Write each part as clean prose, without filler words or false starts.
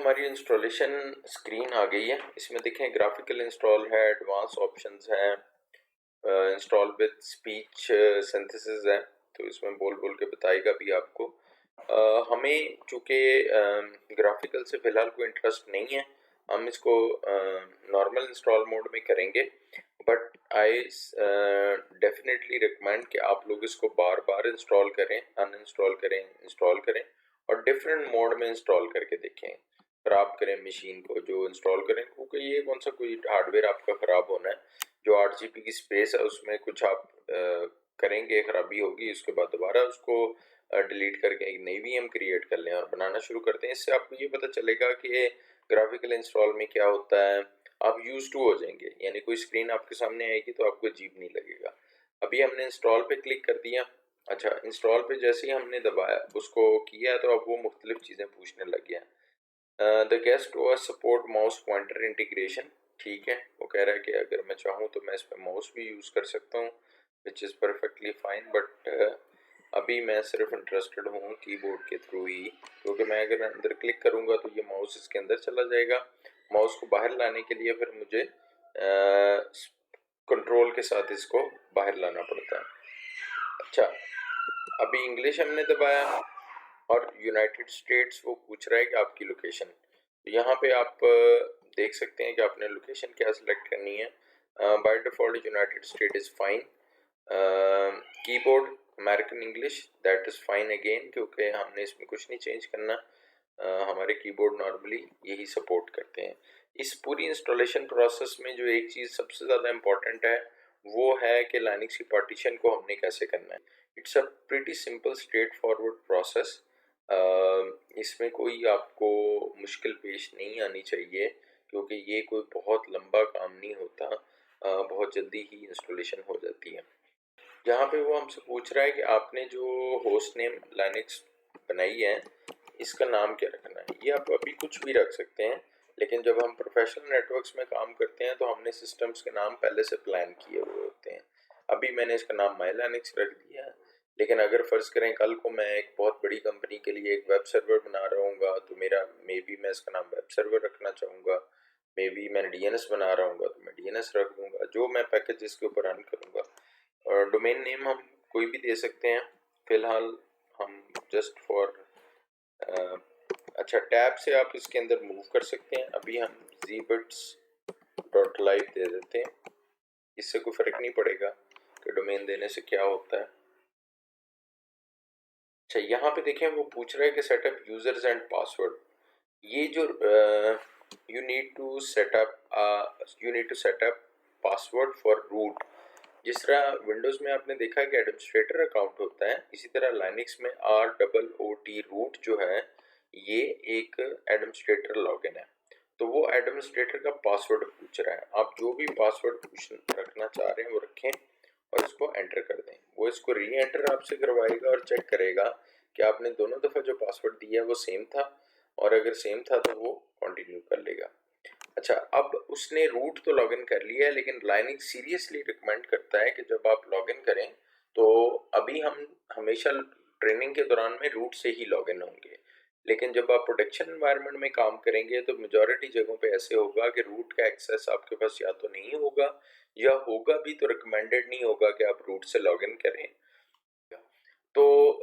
हमारी installation screen आ गई है। इसमें देखें ग्राफिकल इंस्टॉल है, एडवांस ऑप्शंस हैं, इंस्टॉल विद स्पीच सिंथेसिस है। तो इसमें बोल बोल के बताएगा भी आपको। हमें चूँकि ग्राफिकल से फ़िलहाल कोई इंटरेस्ट नहीं है, हम इसको नॉर्मल इंस्टॉल मोड में करेंगे। बट आई डेफिनेटली रिकमेंड कि आप लोग इसको बार बार इंस्टॉल करें, अनइंस्टॉल करें, इंस्टॉल करें और डिफरेंट मोड में इंस्टॉल करके देखें। ख़राब करें मशीन को जो इंस्टॉल करें, क्योंकि ये कौन सा कोई हार्डवेयर आपका ख़राब होना है। जो 8 GB की स्पेस है उसमें कुछ आप करेंगे, ख़राबी होगी, उसके बाद दोबारा उसको डिलीट करके एक नई VM क्रिएट कर लें और बनाना शुरू करते हैं। इससे आपको ये पता चलेगा कि ग्राफिकल इंस्टॉल में क्या होता है। आप यूज टू हो जाएंगे, यानी कोई स्क्रीन आपके सामने आएगी तो आपको अजीब नहीं लगेगा। अभी हमने इंस्टॉल पे क्लिक कर दिया। अच्छा, इंस्टॉल पे जैसे ही हमने दबाया, उसको किया, तो अब वो मुख्तलिफ चीज़ें पूछने लग गया। The guest OS support mouse pointer integration. ठीक है, वो कह रहा है कि अगर मैं चाहूँ तो मैं इस पर माउस भी यूज़ कर सकता हूँ, which is perfectly fine. But अभी मैं सिर्फ इंटरेस्टेड हूँ कीबोर्ड के थ्रू ही, क्योंकि मैं अगर अंदर क्लिक करूँगा तो ये माउस इसके अंदर चला जाएगा। माउस को बाहर लाने के लिए फिर मुझे कंट्रोल के साथ इसको बाहर लाना पड़ता है। अच्छा, अभी इंग्लिश हमने दबाया और यूनाइटेड स्टेट्स वो पूछ रहा है कि आपकी लोकेशन। यहाँ पे आप देख सकते हैं कि आपने लोकेशन क्या सिलेक्ट करनी है। By default United state is fine. Keyboard American English, that is fine again, क्योंकि हमने इसमें कुछ नहीं चेंज करना। हमारे कीबोर्ड नॉर्मली यही सपोर्ट करते हैं। इस पूरी इंस्टॉलेशन प्रोसेस में जो एक चीज़ सबसे ज़्यादा इम्पॉर्टेंट है वो है कि लाइनक्स की पार्टीशन को हमने कैसे करना है। It's a pretty simple straight forward process. इसमें कोई आपको मुश्किल पेश नहीं आनी चाहिए, क्योंकि ये कोई बहुत लंबा काम नहीं होता। बहुत जल्दी ही इंस्टॉलेशन हो जाती है। यहाँ पे वो हमसे पूछ रहा है कि आपने जो होस्ट नेम लाइनक्स बनाई है इसका नाम क्या रखना है। ये आप अभी कुछ भी रख सकते हैं, लेकिन जब हम प्रोफेशनल नेटवर्क्स में काम करते हैं तो हमने सिस्टम्स के नाम पहले से प्लान किए हुए होते हैं। अभी मैंने इसका नाम माई लाइनक्स रख दिया है, लेकिन अगर फ़र्ज़ करें कल को मैं एक बहुत बड़ी कंपनी के लिए एक वेब सर्वर बना रहा हूँगा, तो मेरा मे बी मैं इसका नाम वेब सर्वर रखना चाहूँगा। मे बी मैं DNS बना रहा हूँगा तो मैं DNS रख दूँगा, जो मैं पैकेज इसके ऊपर रन करूँगा। और डोमेन नेम हम कोई भी दे सकते हैं। फ़िलहाल हम जस्ट फॉर अच्छा, टैब से आप इसके अंदर मूव कर सकते हैं। अभी हम zbits.live दे देते हैं, इससे कोई फ़र्क नहीं पड़ेगा कि डोमेन देने से क्या होता है। अच्छा, यहाँ पे देखें वो पूछ रहा है कि सेटअप यूज़र्स एंड पासवर्ड। ये जो you need to set up password for root. जिस तरह विंडोज़ में आपने देखा कि एडमिनिस्ट्रेटर अकाउंट होता है, इसी तरह लाइनक्स में ROOT रूट जो है ये एक एडमिनिस्ट्रेटर लॉगिन है। तो वो एडमिनिस्ट्रेटर का पासवर्ड पूछ रहा है। आप जो भी पासवर्ड रखना चाह रहे हैं वो रखें और इसको एंटर कर दें। वो इसको री एंटर आपसे करवाएगा और चेक करेगा कि आपने दोनों दफ़ा जो पासवर्ड दिया है वो सेम था, और अगर सेम था तो वो कंटिन्यू कर लेगा। अच्छा, अब उसने रूट तो लॉगिन कर लिया है, लेकिन लाइनक्स सीरियसली रिकमेंड करता है कि जब आप लॉगिन करें तो अभी हम हमेशा ट्रेनिंग के दौरान में रूट से ही लॉगिन होंगे, लेकिन जब आप प्रोडक्शन एनवायरनमेंट में काम करेंगे तो मेजॉरिटी जगहों पे ऐसे होगा कि रूट का एक्सेस आपके पास या तो नहीं होगा, या होगा भी तो रिकमेंडेड नहीं होगा कि आप रूट से लॉगिन करें। तो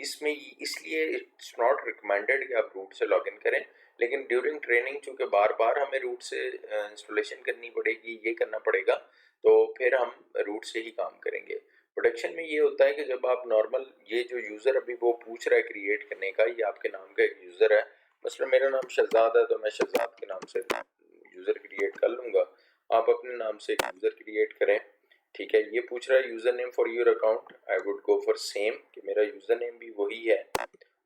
इसमें इसलिए इट्स नॉट रिकमेंडेड कि आप रूट से लॉगिन करें। लेकिन ड्यूरिंग ट्रेनिंग चूँकि बार बार हमें रूट से इंस्टॉलेशन करनी पड़ेगी, ये करना पड़ेगा, तो फिर हम रूट से ही काम करेंगे। प्रोडक्शन में ये होता है कि जब आप नॉर्मल ये जो यूज़र अभी वो पूछ रहा है क्रिएट करने का, ये आपके नाम का एक यूज़र है। मसलन मेरा नाम शहजाद है तो मैं शहजाद के नाम से यूज़र क्रिएट कर लूँगा। आप अपने नाम से एक यूज़र क्रिएट करें। ठीक है, ये पूछ रहा है user name for your account. I would go for same, कि मेरा यूज़र नेम भी वही है,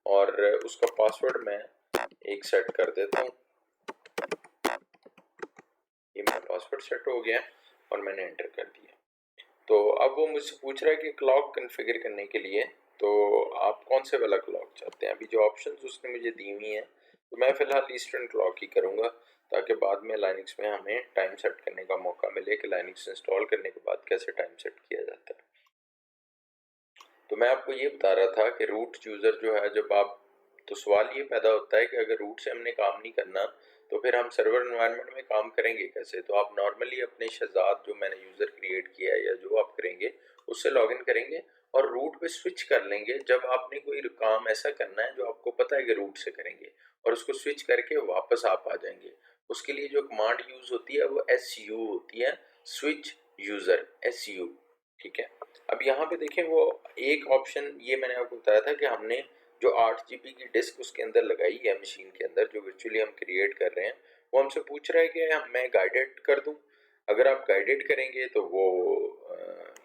और उसका पासवर्ड मैं एक सेट कर देता हूँ। ये मेरा पासवर्ड सेट हो गया और मैंने एंटर कर दिया। तो अब वो मुझसे पूछ रहा है कि क्लॉक कन्फिगर करने के लिए तो आप कौन से वाला क्लॉक चाहते हैं। अभी जो ऑप्शंस उसने मुझे दी हुई हैं, तो मैं फ़िलहाल ईस्टर्न क्लॉक ही करूँगा, ताकि बाद में लाइनक्स में हमें टाइम सेट करने का मौका मिले कि लाइनक्स इंस्टॉल करने के बाद कैसे टाइम सेट किया जाता है। तो मैं आपको ये बता रहा था कि रूट यूज़र जो है, जब आप तो सवाल ये पैदा होता है कि अगर रूट से हमने काम नहीं करना तो फिर हम सर्वर एनवायरनमेंट में काम करेंगे कैसे। तो आप नॉर्मली अपने शहजाद जो मैंने यूज़र क्रिएट किया है या जो आप करेंगे उससे लॉगिन करेंगे और रूट पे स्विच कर लेंगे जब आपने कोई काम ऐसा करना है जो आपको पता है कि रूट से करेंगे, और उसको स्विच करके वापस आप आ जाएंगे। उसके लिए जो कमांड यूज होती है वो SU होती है, स्विच यूज़र, SU। ठीक है, अब यहाँ पे देखें वो एक ऑप्शन ये मैंने आपको बताया था कि हमने जो 8 GB की डिस्क उसके अंदर लगाई है मशीन के अंदर जो वर्चुअली हम क्रिएट कर रहे हैं, वो हमसे पूछ रहा है कि मैं गाइडेड कर दूं। अगर आप गाइडेड करेंगे तो वो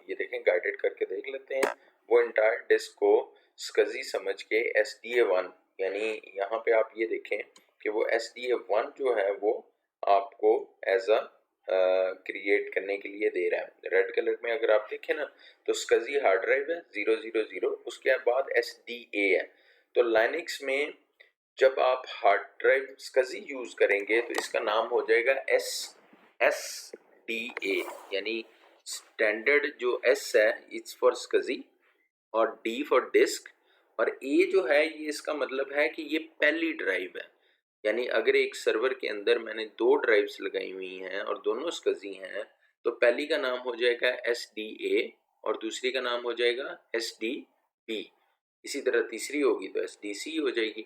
ये देखें गाइडेड करके देख लेते हैं, वो इंटायर डिस्क को SCSI समझ के SDA1, यानी यहाँ पे आप ये देखें कि वो SDA1 जो है वो आपको एज अ क्रिएट करने के लिए दे रहा है। रेड कलर में अगर आप देखें ना तो SCSI हार्ड ड्राइव है 000, उसके बाद SDA है। तो लाइनक्स में जब आप हार्ड ड्राइव SCSI यूज करेंगे तो इसका नाम हो जाएगा SDA, यानी स्टैंडर्ड जो S है इट्स फॉर SCSI और D फॉर डिस्क, और A जो है ये इसका मतलब है कि ये पहली ड्राइव है। यानी अगर एक सर्वर के अंदर मैंने 2 ड्राइव्स लगाई हुई हैं और दोनों SCSI हैं तो पहली का नाम हो जाएगा SDA और दूसरी का नाम हो जाएगा SDB। इसी तरह तीसरी होगी तो SDC हो जाएगी।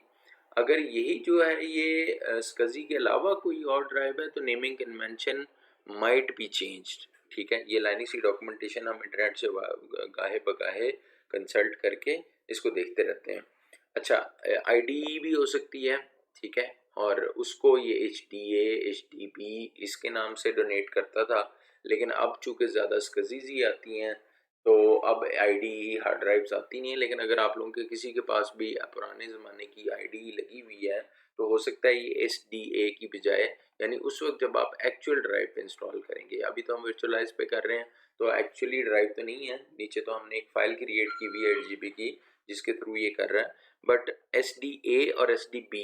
अगर यही जो है ये SCSI के अलावा कोई और ड्राइव है तो naming convention might be changed. ठीक है, ये लाइनक्स की डॉक्यूमेंटेशन हम इंटरनेट से गाहे बगाहे कंसल्ट करके इसको देखते रहते हैं। अच्छा, IDE भी हो सकती है, ठीक है, और उसको ये HDA HDB इसके नाम से डोनेट करता था, लेकिन अब चूंकि ज़्यादा SCSIs ही आती हैं तो अब IDE हार्ड ड्राइव्स आती नहीं है। लेकिन अगर आप लोगों के किसी के पास भी पुराने ज़माने की IDE लगी हुई है तो हो सकता है ये SDA की बजाय, यानी उस वक्त जब आप एक्चुअल ड्राइव पे इंस्टॉल करेंगे, अभी तो हम वर्चुअलाइज पे कर रहे हैं तो एक्चुअली ड्राइव तो नहीं है, नीचे तो हमने एक फाइल क्रिएट की हुई है 8 GB की जिसके थ्रू ये कर रहा है, बट SDA और SDB।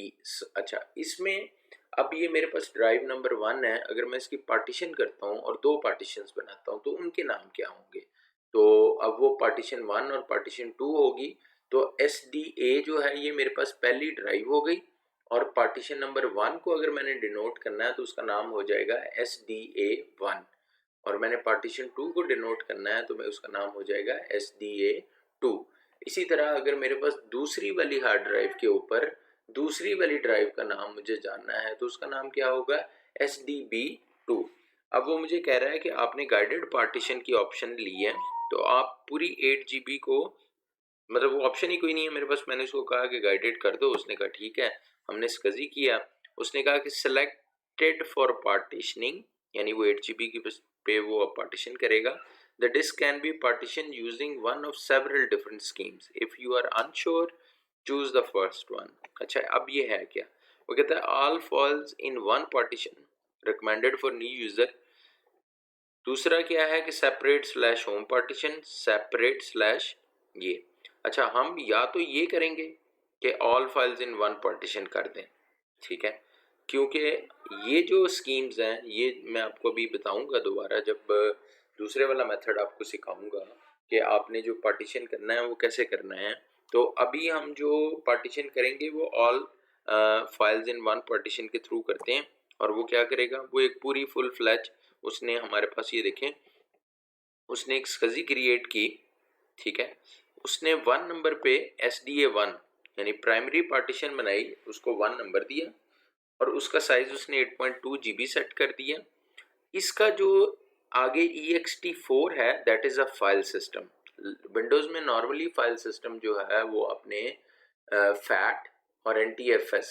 अच्छा, इसमें अब ये मेरे पास ड्राइव नंबर 1 है, अगर मैं इसकी पार्टीशन करता हूँ और 2 पार्टीशंस बनाता हूँ तो उनके नाम क्या होंगे। तो अब वो पार्टीशन 1 और पार्टीशन 2 होगी, तो SDA जो है ये मेरे पास पहली ड्राइव हो गई, और पार्टीशन नंबर 1 को अगर मैंने डिनोट करना है तो उसका नाम हो जाएगा SDA1, और मैंने पार्टीशन 2 को डिनोट करना है तो मैं उसका नाम हो जाएगा SDA2। इसी तरह अगर मेरे पास दूसरी वाली हार्ड ड्राइव के ऊपर दूसरी वाली ड्राइव का नाम मुझे जानना है तो उसका नाम क्या होगा, SDB2। अब वो मुझे कह रहा है कि आपने गाइडेड पार्टीशन की ऑप्शन ली है तो आप पूरी 8 GB को, मतलब वो ऑप्शन ही कोई नहीं है मेरे पास, मैंने उसको कहा कि गाइडेड कर दो, उसने कहा ठीक है, हमने SCSI किया, उसने कहा कि सिलेक्टेड फॉर पार्टीशनिंग, यानी वो 8 GB की पे वो पार्टीशन करेगा। The disk can be partition using one of several different schemes, if you are unsure choose the first one. अच्छा, अब ये है क्या, वो कहता है all files in one partition recommended for new user. दूसरा क्या है कि separate slash home partition, separate slash ये। अच्छा, हम या तो ये करेंगे कि all files in one partition कर दें, ठीक है, क्योंकि ये जो स्कीम्स हैं ये मैं आपको अभी बताऊंगा दोबारा जब दूसरे वाला मेथड आपको सिखाऊंगा कि आपने जो पार्टीशन करना है वो कैसे करना है। तो अभी हम जो पार्टीशन करेंगे वो all files in one partition के थ्रू करते हैं, और वो क्या करेगा, वो एक पूरी फुल फ्लैज उसने हमारे पास ये देखें, उसने एक SCSI क्रिएट की, ठीक है, उसने 1 नंबर पे SDA1 यानी प्राइमरी पार्टीशन बनाई, उसको 1 नंबर दिया और उसका साइज उसने 8.2 GB सेट कर दिया। इसका जो आगे ext4 है that is a file system. Windows में नॉर्मली फाइल सिस्टम जो है वो अपने फैट और NTFS,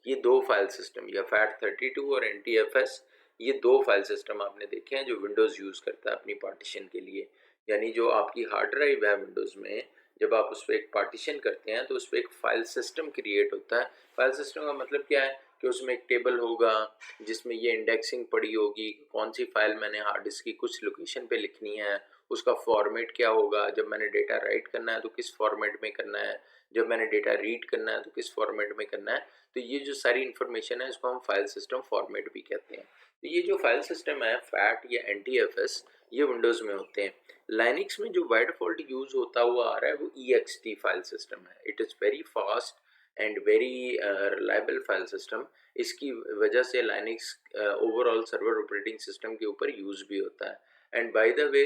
ये दो फाइल सिस्टम, या FAT32 और NTFS, ये दो फाइल सिस्टम आपने देखे हैं जो विंडोज यूज करता है अपनी पार्टीशन के लिए। यानी जो आपकी हार्ड ड्राइव है विंडोज में, जब आप उस पर एक पार्टीशन करते हैं तो उस पर एक फाइल सिस्टम क्रिएट होता है। फाइल सिस्टम का मतलब क्या है कि उसमें एक टेबल होगा जिसमें ये इंडेक्सिंग पड़ी होगी, कौन सी फाइल मैंने हार्ड डिस्क की कुछ लोकेशन पे लिखनी है, उसका फॉर्मेट क्या होगा, जब मैंने डेटा राइट करना है तो किस फॉर्मेट में करना है, जब मैंने डेटा रीड करना है तो किस फॉर्मेट में करना है। तो ये जो सारी इन्फॉर्मेशन है इसको हम फाइल सिस्टम फॉर्मेट भी कहते हैं। तो ये जो फाइल सिस्टम है फैट या NTFS, ये विंडोज में होते हैं। लाइनक्स में जो बाय डिफॉल्ट यूज होता हुआ आ रहा है वो ext फाइल सिस्टम है। It is very fast, and very reliable file system. इसकी वजह से Linux overall server operating system के ऊपर यूज़ भी होता है। एंड बाय द वे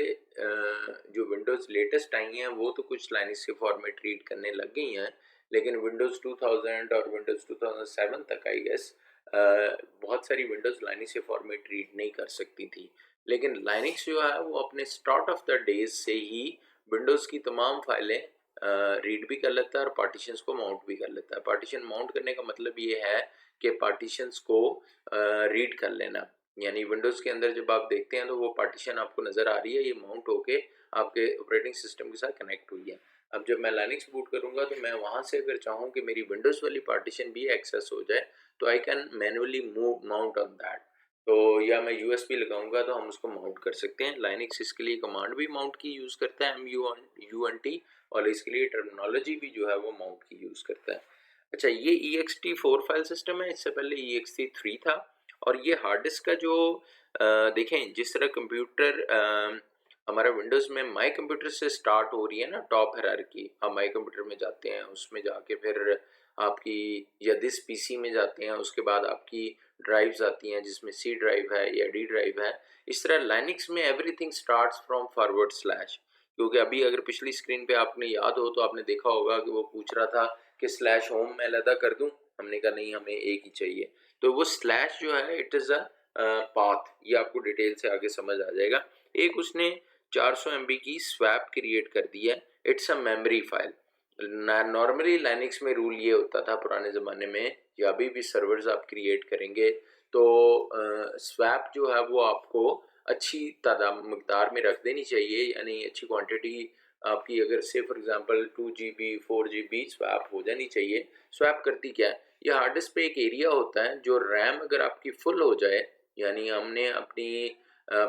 जो विंडोज़ लेटेस्ट आई हैं वो तो कुछ लाइनक्स के फॉर्मेट रीड करने लग गई हैं, लेकिन विंडोज़ 2000 और विंडोज़ 2007 तक आई गेस बहुत सारी विंडोज़ लाइनक्स के फॉर्मेट रीड नहीं कर सकती थी। लेकिन लाइनक्स जो है वो अपने स्टार्ट ऑफ द डेज से ही विंडोज़ की तमाम फाइलें रीड भी कर लेता है और पार्टीशंस को माउंट भी कर लेता है। पार्टीशन माउंट करने का मतलब ये है कि पार्टीशंस को रीड कर लेना, यानी विंडोज़ के अंदर जब आप देखते हैं तो वो पार्टीशन आपको नज़र आ रही है, ये माउंट होके आपके ऑपरेटिंग सिस्टम के साथ कनेक्ट हुई है। अब जब मैं लाइनक्स बूट करूंगा तो मैं वहाँ से अगर चाहूँ कि मेरी विंडोज़ वाली पार्टीशन भी एक्सेस हो जाए तो I can manually move mount on that. तो या मैं यूएसबी लगाऊंगा तो हम उसको माउंट कर सकते हैं। लाइनक्स इसके लिए कमांड भी माउंट की यूज़ करता है MUNT, और इसके लिए टर्मिनोलॉजी भी जो है वो माउंट की यूज़ करता है। अच्छा, ये ext4 फाइल सिस्टम है, इससे पहले ext3 था। और ये हार्ड डिस्क का जो देखें जिस तरह कंप्यूटर हमारा विंडोज़ में माई कंप्यूटर से स्टार्ट हो रही है ना टॉप हायरार्की, आप माई कंप्यूटर में जाते हैं, उसमें जाके फिर आपकी या दिस पीसी में जाते हैं, उसके बाद आपकी ड्राइव्स आती हैं जिसमें सी ड्राइव है या डी ड्राइव है। इस तरह लाइनक्स में everything starts from forward slash. क्योंकि अभी अगर पिछली स्क्रीन पे आपने याद हो तो आपने देखा होगा कि वो पूछ रहा था कि स्लैश होम मैं अलग कर दूं, हमने कहा नहीं, हमें एक ही चाहिए। तो वो स्लैश जो है इट इज़ अ पाथ, ये आपको डिटेल से आगे समझ आ जाएगा। एक उसने 400 MB की स्वैप क्रिएट कर दी है, it's a memory file. Normally Linux में रूल ये होता था पुराने ज़माने में, या अभी भी सर्वर्स आप क्रिएट करेंगे तो स्वैप जो है वो आपको अच्छी तादाद मकदार में रख देनी चाहिए, यानी अच्छी क्वांटिटी आपकी अगर से for example 2 GB 4 GB swap हो जानी चाहिए। स्वैप करती क्या है, ये हार्ड डिस्क पे एक एरिया होता है जो रैम अगर आपकी फुल हो जाए, यानी हमने अपनी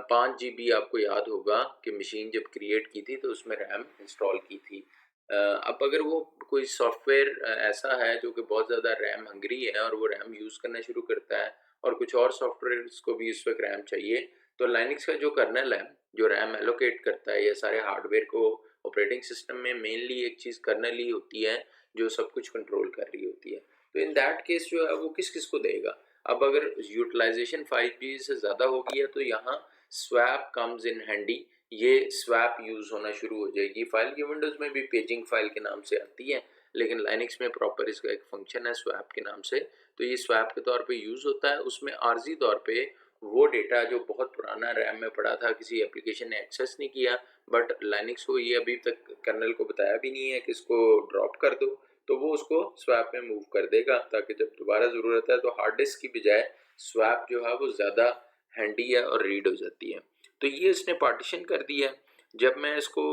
5 GB आपको याद होगा कि मशीन जब क्रिएट की थी तो उसमें रैम इंस्टॉल की थी। अब अगर वो कोई सॉफ्टवेयर ऐसा है जो कि बहुत ज़्यादा रैम हंग्री है और वो रैम यूज़ करना शुरू करता है और कुछ और सॉफ्टवेयर को भी इस वक्त रैम चाहिए, तो लाइनक्स का जो कर्नल है जो रैम एलोकेट करता है, ये सारे हार्डवेयर को ऑपरेटिंग सिस्टम में मेनली एक चीज़ कर्नल ही होती है जो सब कुछ कंट्रोल कर रही होती है। तो इन दैट केस जो है वो किस किस को देगा। अब अगर यूटिलाइजेशन 5G से ज़्यादा होगी है तो यहाँ स्वैप कम्स इन हैंडी, ये स्वैप यूज़ होना शुरू हो जाएगी। फाइल की विंडोज़ में भी पेजिंग फाइल के नाम से आती है, लेकिन लाइनक्स में प्रॉपर इसका एक फंक्शन है स्वैप के नाम से, तो ये स्वैप के तौर पे यूज़ होता है। उसमें आर्जी तौर पे वो डेटा जो बहुत पुराना रैम में पड़ा था, किसी एप्लीकेशन ने एक्सेस नहीं किया, बट लाइनक्स को ये अभी तक कर्नल को बताया भी नहीं है कि इसको ड्रॉप कर दो, तो वो उसको स्वैप में मूव कर देगा ताकि जब दोबारा ज़रूरत है तो हार्ड डिस्क की बजाय स्वैप जो है वो ज़्यादा हैंडी है और रीड हो जाती है। तो ये इसने पार्टीशन कर दिया। जब मैं इसको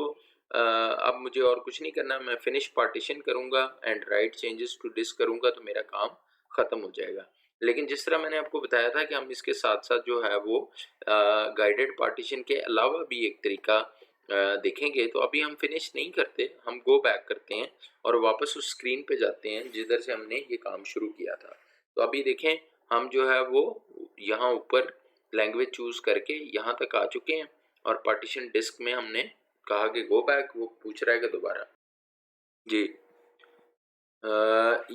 अब मुझे और कुछ नहीं करना, मैं फिनिश पार्टीशन करूँगा and write changes to disk करूँगा तो मेरा काम ख़त्म हो जाएगा। लेकिन जिस तरह मैंने आपको बताया था कि हम इसके साथ साथ जो है वो गाइडेड पार्टीशन के अलावा भी एक तरीका देखेंगे। तो अभी हम फिनिश नहीं करते, हम गो बैक करते हैं और वापस उस स्क्रीन पे जाते हैं जिधर से हमने ये काम शुरू किया था। तो अभी देखें, हम जो है वो यहाँ ऊपर लैंग्वेज चूज़ करके यहाँ तक आ चुके हैं और पार्टीशन डिस्क में हमने कहा कि गो बैक, वो पूछ रहा है कि दोबारा जी।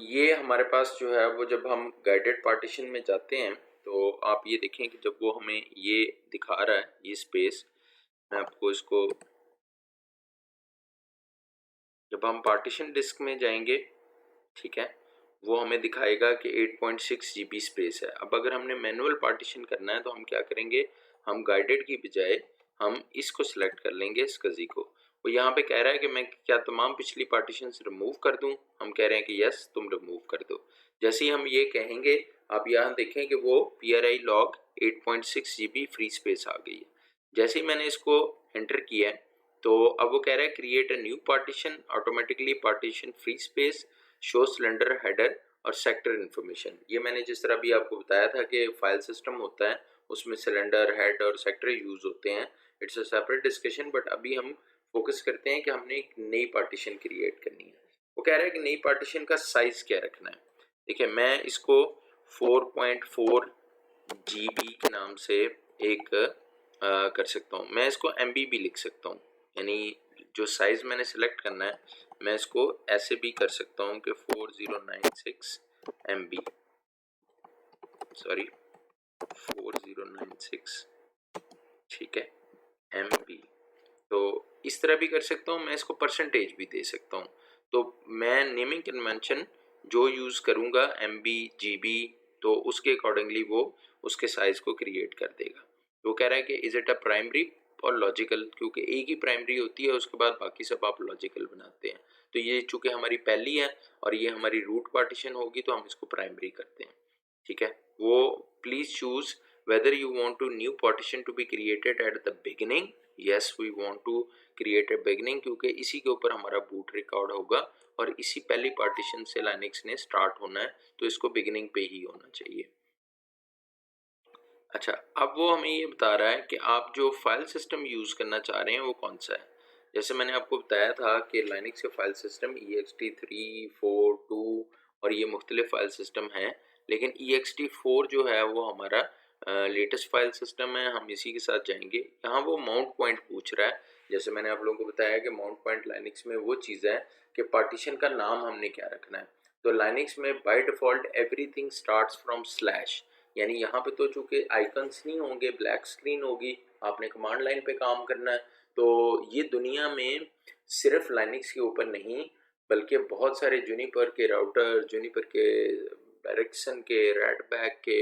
ये हमारे पास जो है वो जब हम गाइडेड पार्टीशन में जाते हैं तो आप ये देखें कि जब वो हमें ये दिखा रहा है ये स्पेस, मैं आपको इसको, जब हम पार्टीशन डिस्क में जाएंगे ठीक है, वो हमें दिखाएगा कि 8.6 GB स्पेस है। अब अगर हमने मैनुअल पार्टीशन करना है तो हम क्या करेंगे, हम गाइडेड की बजाय हम इसको सिलेक्ट कर लेंगे, इस कजी को। वो यहाँ पे कह रहा है कि मैं क्या तमाम पिछली पार्टीशन रिमूव कर दूँ, हम कह रहे हैं कि यस तुम रिमूव कर दो। जैसे ही हम ये कहेंगे आप यहाँ देखें कि वो PRI log 8.6 GB free space आ गई है। जैसे ही मैंने इसको एंटर किया है तो अब वो कह रहा है create a new partition, automatically partition free space, show cylinder header और सेक्टर इन्फॉर्मेशन। ये मैंने जिस तरह भी आपको बताया था कि फाइल सिस्टम होता है उसमें सिलेंडर हेड और सेक्टर यूज होते हैं, it's a separate discussion, but अभी हम फोकस करते हैं कि हमने एक नई पार्टीशन क्रिएट करनी है। वो कह रहा है कि नई पार्टीशन का साइज क्या रखना है। देखिए मैं इसको 4.4 GB के नाम से एक कर सकता हूँ, मैं इसको MB भी लिख सकता हूँ, यानी जो साइज मैंने सेलेक्ट करना है मैं इसको ऐसे भी कर सकता हूँ कि 4096 MB, सॉरी 4096, ठीक है, MB। तो इस तरह भी कर सकता हूँ, मैं इसको परसेंटेज भी दे सकता हूँ। तो मैं नेमिंग कन्वेंशन जो यूज़ करूँगा MB GB, तो उसके अकॉर्डिंगली वो उसके साइज को क्रिएट कर देगा। वो कह रहा है कि इज इट अ प्राइमरी और लॉजिकल, क्योंकि एक ही प्राइमरी होती है, उसके बाद बाकी सब आप लॉजिकल बनाते हैं। तो ये चूंकि हमारी पहली है और ये हमारी रूट पार्टीशन होगी, तो हम इसको प्राइमरी करते हैं, ठीक है। वो please choose whether you want to new partition to be created at the beginning, yes we want to create a beginning, क्योंकि इसी के ऊपर हमारा बूट रिकॉर्ड होगा और इसी पहली पार्टीशन से लाइनक्स ने स्टार्ट होना है, तो इसको बिगिनिंग पे ही होना चाहिए। अच्छा, अब वो हमें ये बता रहा है कि आप जो फाइल सिस्टम यूज़ करना चाह रहे हैं वो कौन सा है। जैसे मैंने आपको बताया था कि लाइनक्स के फाइल सिस्टम ext3, 4, 2 और ये मुख्तलिफ फाइल सिस्टम हैं, लेकिन ext4 जो है वो हमारा लेटेस्ट फाइल सिस्टम है, हम इसी के साथ जाएंगे। यहाँ वो माउंट पॉइंट पूछ रहा है। जैसे मैंने आप लोगों को बताया कि माउंट पॉइंट लाइनक्स में वो चीज़ है कि पार्टीशन का नाम हमने क्या रखना है। तो लाइनक्स में by default everything starts from slash, यानी यहाँ पे तो चूंकि आइकन्स नहीं होंगे, ब्लैक स्क्रीन होगी, आपने कमांड लाइन पे काम करना है। तो ये दुनिया में सिर्फ लाइनक्स के ऊपर नहीं, बल्कि बहुत सारे जूनिपर के राउटर, जूनिपर के, एरिक्सन के, रेडबैक के,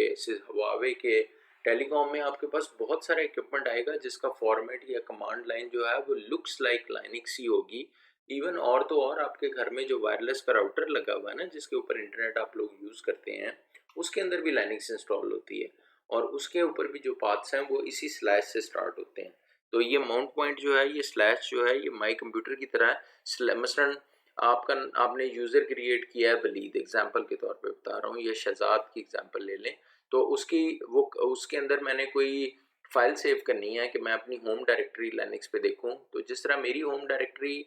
हवावे के, टेलीकॉम में आपके पास बहुत सारा इक्विपमेंट आएगा जिसका फॉर्मेट या कमांड लाइन जो है वो लुक्स लाइक लाइनक्स ही होगी। इवन और तो और आपके घर में जो वायरलेस का राउटर लगा हुआ है ना, जिसके ऊपर इंटरनेट आप लोग यूज़ करते हैं, उसके अंदर भी लाइनक्स इंस्टॉल होती है और उसके ऊपर भी जो पाथ्स हैं वो इसी स्लैश से स्टार्ट होते हैं। तो ये माउंट पॉइंट जो है, ये स्लैश जो है, ये माई कंप्यूटर की तरह है। मसलन आपने यूज़र क्रिएट किया है वलीद, एग्जांपल के तौर पे बता रहा हूँ, ये शहजाद की एग्जांपल ले लें। तो उसके अंदर मैंने कोई फाइल सेव करनी है कि मैं अपनी होम डायरेक्टरी लाइनक्स पे देखूं। तो जिस तरह मेरी होम डायरेक्टरी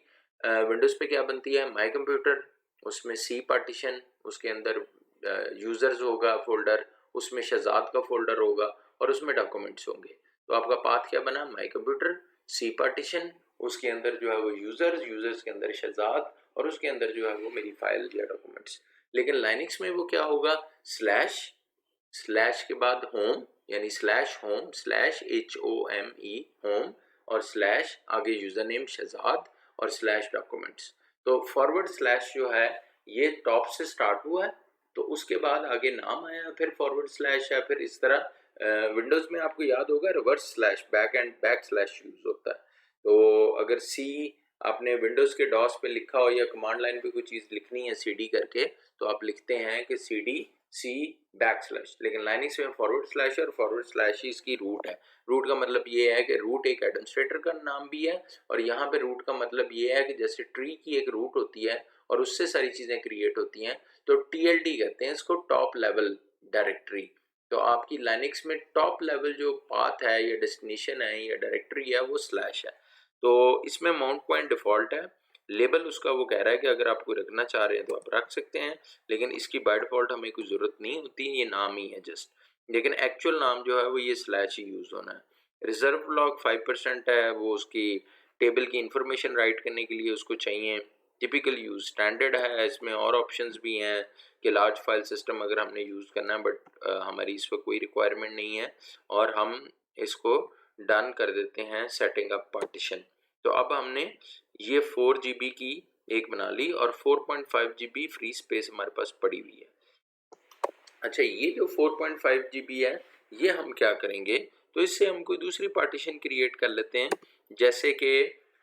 विंडोज़ पे क्या बनती है, माई कंप्यूटर, उसमें सी पार्टीशन, उसके अंदर यूज़र्स होगा फोल्डर, उसमें शहजाद का फोल्डर होगा और उसमें डॉक्यूमेंट्स होंगे। तो आपका पाथ क्या बना, माई कंप्यूटर, सी पार्टीशन, उसके अंदर जो है वो यूज़र्स के अंदर शहजाद और उसके अंदर जो है वो मेरी फाइल या डॉक्यूमेंट्स। लेकिन लाइनक्स में वो क्या होगा, स्लैश, स्लैश के बाद होम, यानी slash home, slash HOME home, और स्लैश आगे यूज़र नेम शहजाद और स्लैश डॉक्यूमेंट्स। तो फॉरवर्ड स्लैश जो है ये टॉप से स्टार्ट हुआ है, तो उसके बाद आगे नाम आया, फिर फॉरवर्ड स्लैश है, फिर इस तरह। विंडोज़ में आपको याद होगा reverse slash, back and back slash use होता है। तो अगर सी आपने विंडोज़ के डॉस पे लिखा हो या कमांड लाइन पे कोई चीज़ लिखनी है CD करके, तो आप लिखते हैं कि CD C बैक स्लैश। लेकिन लाइनक्स में फॉरवर्ड स्लैश और फॉरवर्ड स्लैश ही इसकी रूट है। रूट का मतलब ये है कि रूट एक एडमिनिस्ट्रेटर का नाम भी है, और यहाँ पे रूट का मतलब ये है कि जैसे ट्री की एक रूट होती है और उससे सारी चीज़ें क्रिएट होती हैं, तो TLD कहते हैं इसको, टॉप लेवल डायरेक्टरी। तो आपकी लाइनक्स में टॉप लेवल जो पाथ है या डेस्टिनेशन है या डायरेक्टरी है वो स्लैश है। तो इसमें माउंट पॉइंट डिफ़ॉल्ट है। लेबल उसका वो कह रहा है कि अगर आप कोई रखना चाह रहे हैं तो आप रख सकते हैं, लेकिन इसकी बाय डिफ़ॉल्ट हमें कोई ज़रूरत नहीं होती, ये नाम ही है जस्ट। लेकिन एक्चुअल नाम जो है वो ये स्लैश ही यूज़ होना है। रिजर्व लॉग 5% है, वो उसकी टेबल की इंफॉर्मेशन राइट करने के लिए उसको चाहिए। टिपिकल यूज़ स्टैंडर्ड है, इसमें और ऑप्शंस भी हैं कि लार्ज फाइल सिस्टम अगर हमने यूज़ करना है, बट हमारी इस पर कोई रिक्वायरमेंट नहीं है और हम इसको डन कर देते हैं सेटिंग अप पार्टीशन। तो अब हमने ये 4 GB की एक बना ली और 4.5 GB फ्री स्पेस हमारे पास पड़ी हुई है। अच्छा, ये जो 4.5 GB है, ये हम क्या करेंगे, तो इससे हम कोई दूसरी पार्टीशन क्रिएट कर लेते हैं। जैसे कि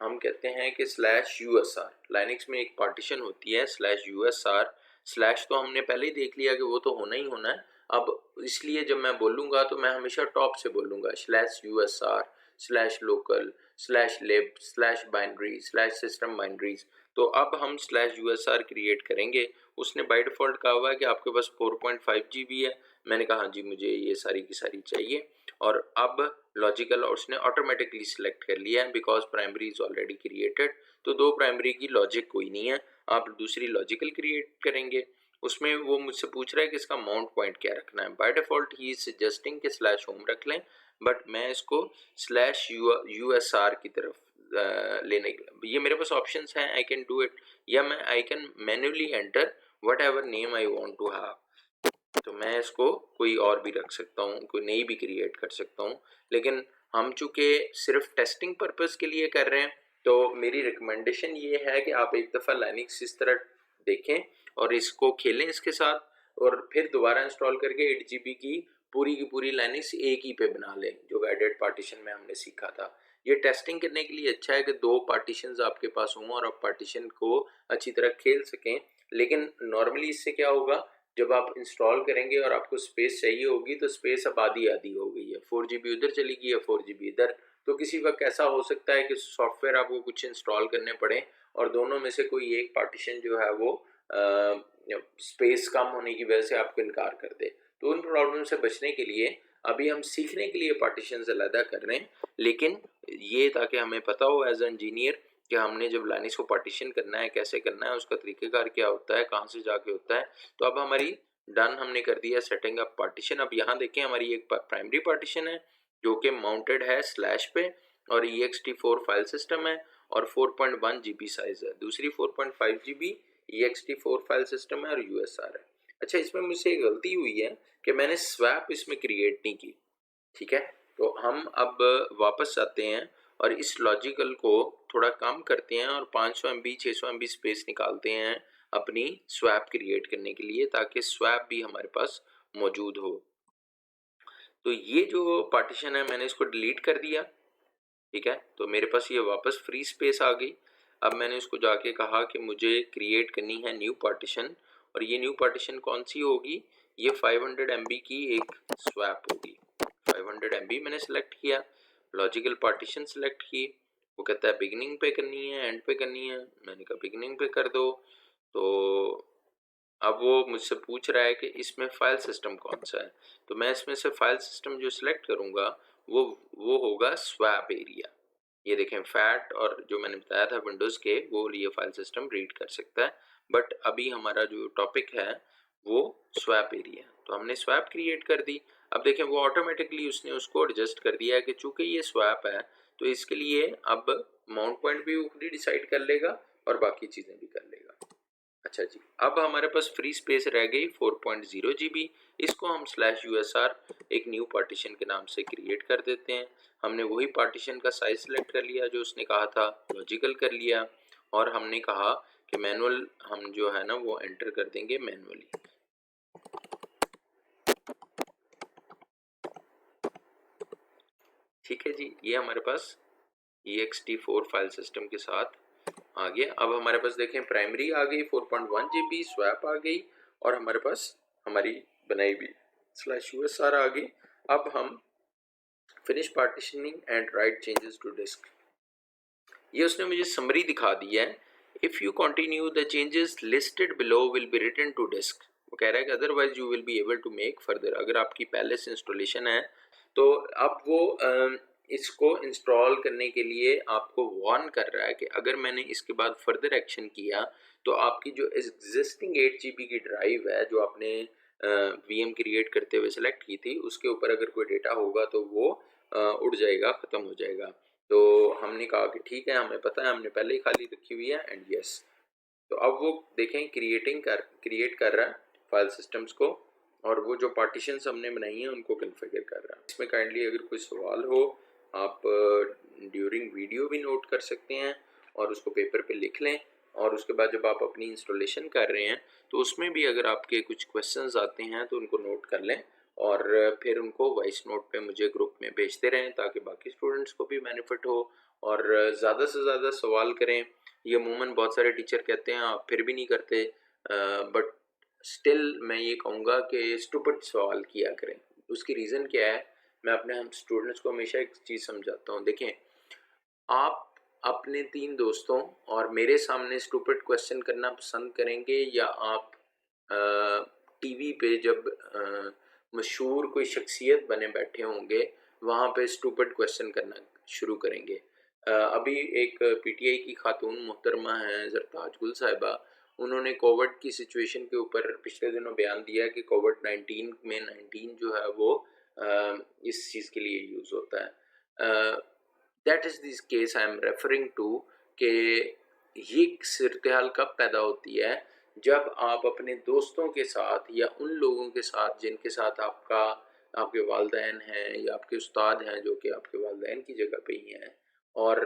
हम कहते हैं कि /USR, लाइनक्स में एक पार्टीशन होती है /USR। स्लैश तो हमने पहले ही देख लिया कि वो तो होना ही होना है। अब इसलिए जब मैं बोलूँगा तो मैं हमेशा टॉप से बोलूँगा, /USR, /local, /lib, /binary, /system binaries। तो अब हम /USR क्रिएट करेंगे। उसने बाय डिफ़ॉल्ट कहा हुआ है कि आपके पास 4.5 GB है। मैंने कहा हाँ जी, मुझे ये सारी की सारी चाहिए। और अब लॉजिकल, और उसने ऑटोमेटिकली सिलेक्ट कर लिया है because primary is already created. तो दो प्राइमरी की लॉजिक कोई नहीं है, आप दूसरी लॉजिकल क्रिएट करेंगे। उसमें वो मुझसे पूछ रहा है कि इसका माउंट पॉइंट क्या रखना है। By default he is suggesting कि /home रख लें, बट मैं इसको /USR की तरफ लेने के, ये मेरे पास ऑप्शंस हैं, आई कैन डू इट, या मैं I can manually enter whatever name I want to have. तो मैं इसको कोई और भी रख सकता हूँ, कोई नई भी क्रिएट कर सकता हूँ, लेकिन हम चूंकि सिर्फ टेस्टिंग पर्पस के लिए कर रहे हैं तो मेरी रिकमेंडेशन ये है कि आप एक दफ़ा लाइनक्स इस तरह देखें और इसको खेलें इसके साथ, और फिर दोबारा इंस्टॉल करके 8 GB की पूरी लाइनक्स एक ही पे बना लें, जो गाइडेड पार्टीशन में हमने सीखा था। ये टेस्टिंग करने के लिए अच्छा है कि 2 पार्टीशंस आपके पास हों और आप पार्टीशन को अच्छी तरह खेल सकें। लेकिन नॉर्मली इससे क्या होगा, जब आप इंस्टॉल करेंगे और आपको स्पेस चाहिए होगी तो स्पेस अब आधी आधी हो गई है, 4 GB उधर चली गई है, 4 GB इधर। तो किसी वक्त ऐसा हो सकता है कि सॉफ्टवेयर आपको कुछ इंस्टॉल करने पड़े और दोनों में से कोई एक पार्टीशन जो है वो स्पेस कम होने की वजह से आपको इनकार कर दे। तो उन प्रॉब्लम से बचने के लिए अभी हम सीखने के लिए पार्टीशन अलग कर रहे हैं, लेकिन ये ताकि हमें पता हो एज एन इंजीनियर कि हमने जब लाइनक्स को पार्टीशन करना है, कैसे करना है, उसका तरीक़ेकार क्या होता है, कहाँ से जाके होता है। तो अब हमारी डन, हमने कर दिया सेटिंग अप पार्टीशन। अब यहाँ देखें हमारी एक प्राइमरी पार्टीशन है जो कि माउंटेड है स्लैश पे, और ext4 फाइल सिस्टम है और 4.1 GB साइज है। दूसरी 4.5 GB ext4 फाइल सिस्टम है और USR है। अच्छा, इसमें मुझसे एक गलती हुई है कि मैंने स्वैप इसमें क्रिएट नहीं की, ठीक है। तो हम अब वापस आते हैं और इस लॉजिकल को थोड़ा कम करते हैं और 500 MB 600 MB स्पेस निकालते हैं अपनी स्वैप क्रिएट करने के लिए, ताकि स्वैप भी हमारे पास मौजूद हो। तो ये जो पार्टीशन है मैंने इसको डिलीट कर दिया, ठीक है। तो मेरे पास ये वापस फ्री स्पेस आ गई। अब मैंने इसको जाके कहा कि मुझे क्रिएट करनी है न्यू पार्टीशन, और ये न्यू पार्टीशन कौन सी होगी, ये 500 MB की एक स्वैप होगी। 500 MB मैंने सेलेक्ट किया, लॉजिकल पार्टीशन सेलेक्ट की, वो कहता है बिगिनिंग पे करनी है एंड पे करनी है, मैंने कहा बिगिनिंग पे कर दो। तो अब वो मुझसे पूछ रहा है कि इसमें फाइल सिस्टम कौन सा है, तो मैं इसमें से फाइल सिस्टम जो सिलेक्ट करूँगा वो होगा स्वैप एरिया। ये देखें फैट, और जो मैंने बताया था विंडोज़ के, वो ये फाइल सिस्टम रीड कर सकता है। बट अभी हमारा जो टॉपिक है वो स्वैप एरिया, तो हमने स्वैप क्रिएट कर दी। अब देखें वो ऑटोमेटिकली उसने उसको एडजस्ट कर दिया है कि चूंकि ये स्वैप है तो इसके लिए अब माउंट पॉइंट भी वो डिसाइड कर लेगा और बाकी चीज़ें भी कर लेगा। अच्छा जी, अब हमारे पास फ्री स्पेस रह गई 4.0 GB। इसको हम /USR एक न्यू पार्टीशन के नाम से क्रिएट कर देते हैं। हमने वही पार्टीशन का साइज सेलेक्ट कर लिया जो उसने कहा था, लॉजिकल कर लिया, और हमने कहा कि मैनुअल हम जो है ना वो एंटर कर देंगे मैनुअली। ठीक है जी, ये हमारे पास ext4 फाइल सिस्टम के साथ आ गया। अब हमारे पास देखें प्राइमरी आ गई 4.1 GB, स्वैप आ गई, और हमारे पास हमारी बनाई हुई /USR आ गई। अब हम finish partitioning and write changes to disk, ये उसने मुझे समरी दिखा दिया है। If you continue the changes listed below will be written to disk. वो कह रहा है कि otherwise you will be able to make further. अगर आपकी पहले से इंस्टॉलेशन है तो अब वो इसको इंस्टॉल करने के लिए आपको वार्न कर रहा है कि अगर मैंने इसके बाद फर्दर एक्शन किया तो आपकी जो एग्जिस्टिंग 8 GB की ड्राइव है जो आपने VM क्रिएट करते हुए सेलेक्ट की थी, उसके ऊपर अगर कोई डेटा होगा तो वो उड़ जाएगा, ख़त्म हो जाएगा। तो हमने कहा कि ठीक है, हमें पता है, हमने पहले ही खाली रखी हुई है, एंड यस। तो अब वो देखें क्रिएट कर रहा है फाइल सिस्टम्स को, और वो जो पार्टीशंस हमने बनाई हैं उनको कन्फिगर कर रहा है। इसमें काइंडली अगर कोई सवाल हो आप ड्यूरिंग वीडियो भी नोट कर सकते हैं और उसको पेपर पे लिख लें, और उसके बाद जब आप अपनी इंस्टॉलेशन कर रहे हैं तो उसमें भी अगर आपके कुछ क्वेश्चंस आते हैं तो उनको नोट कर लें और फिर उनको वॉइस नोट पे मुझे ग्रुप में भेजते रहें ताकि बाकी स्टूडेंट्स को भी बेनिफिट हो, और ज़्यादा से ज़्यादा सवाल करें। ये अमूमन बहुत सारे टीचर कहते हैं, आप फिर भी नहीं करते, बट स्टिल मैं ये कहूँगा कि स्टूपिड सवाल किया करें। उसकी रीज़न क्या है, मैं अपने हम स्टूडेंट्स को हमेशा एक चीज़ समझाता हूँ। देखें, आप अपने 3 दोस्तों और मेरे सामने स्टूपिड क्वेश्चन करना पसंद करेंगे, या आप टीवी पे जब मशहूर कोई शख्सियत बने बैठे होंगे वहाँ पे स्टूपिड क्वेश्चन करना शुरू करेंगे। अभी एक पीटीआई की खातून मोहतरमा हैं ज़रताज गुल साहिबा, उन्होंने कोविड की सिचुएशन के ऊपर पिछले दिनों बयान दिया कि कोविड-19 में 19 जो है वो इस चीज़ के लिए यूज़ होता है। That is this case I am referring to कि ये सूरत हाल कब पैदा होती है, जब आप अपने दोस्तों के साथ या उन लोगों के साथ जिनके साथ आपके वालिदैन हैं या आपके उस्ताद हैं जो कि आपके वालिदैन की जगह पे ही हैं, और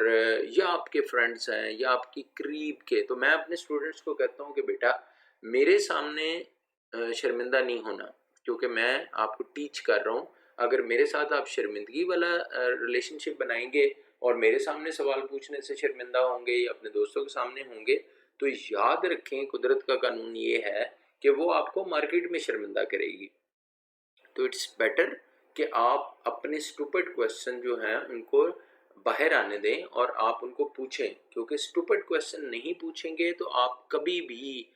या आपके फ्रेंड्स हैं या आपकी करीब के, तो मैं अपने स्टूडेंट्स को कहता हूँ कि बेटा मेरे सामने शर्मिंदा नहीं होना, क्योंकि मैं आपको टीच कर रहा हूँ। अगर मेरे साथ आप शर्मिंदगी वाला रिलेशनशिप बनाएंगे और मेरे सामने सवाल पूछने से शर्मिंदा होंगे या अपने दोस्तों के सामने होंगे, तो याद रखें कुदरत का कानून ये है कि वो आपको मार्केट में शर्मिंदा करेगी। तो इट्स बेटर कि आप अपने स्टूपिड क्वेश्चन जो हैं उनको बाहर आने दें और आप उनको पूछें, क्योंकि स्टूपिड क्वेश्चन नहीं पूछेंगे तो आप कभी भी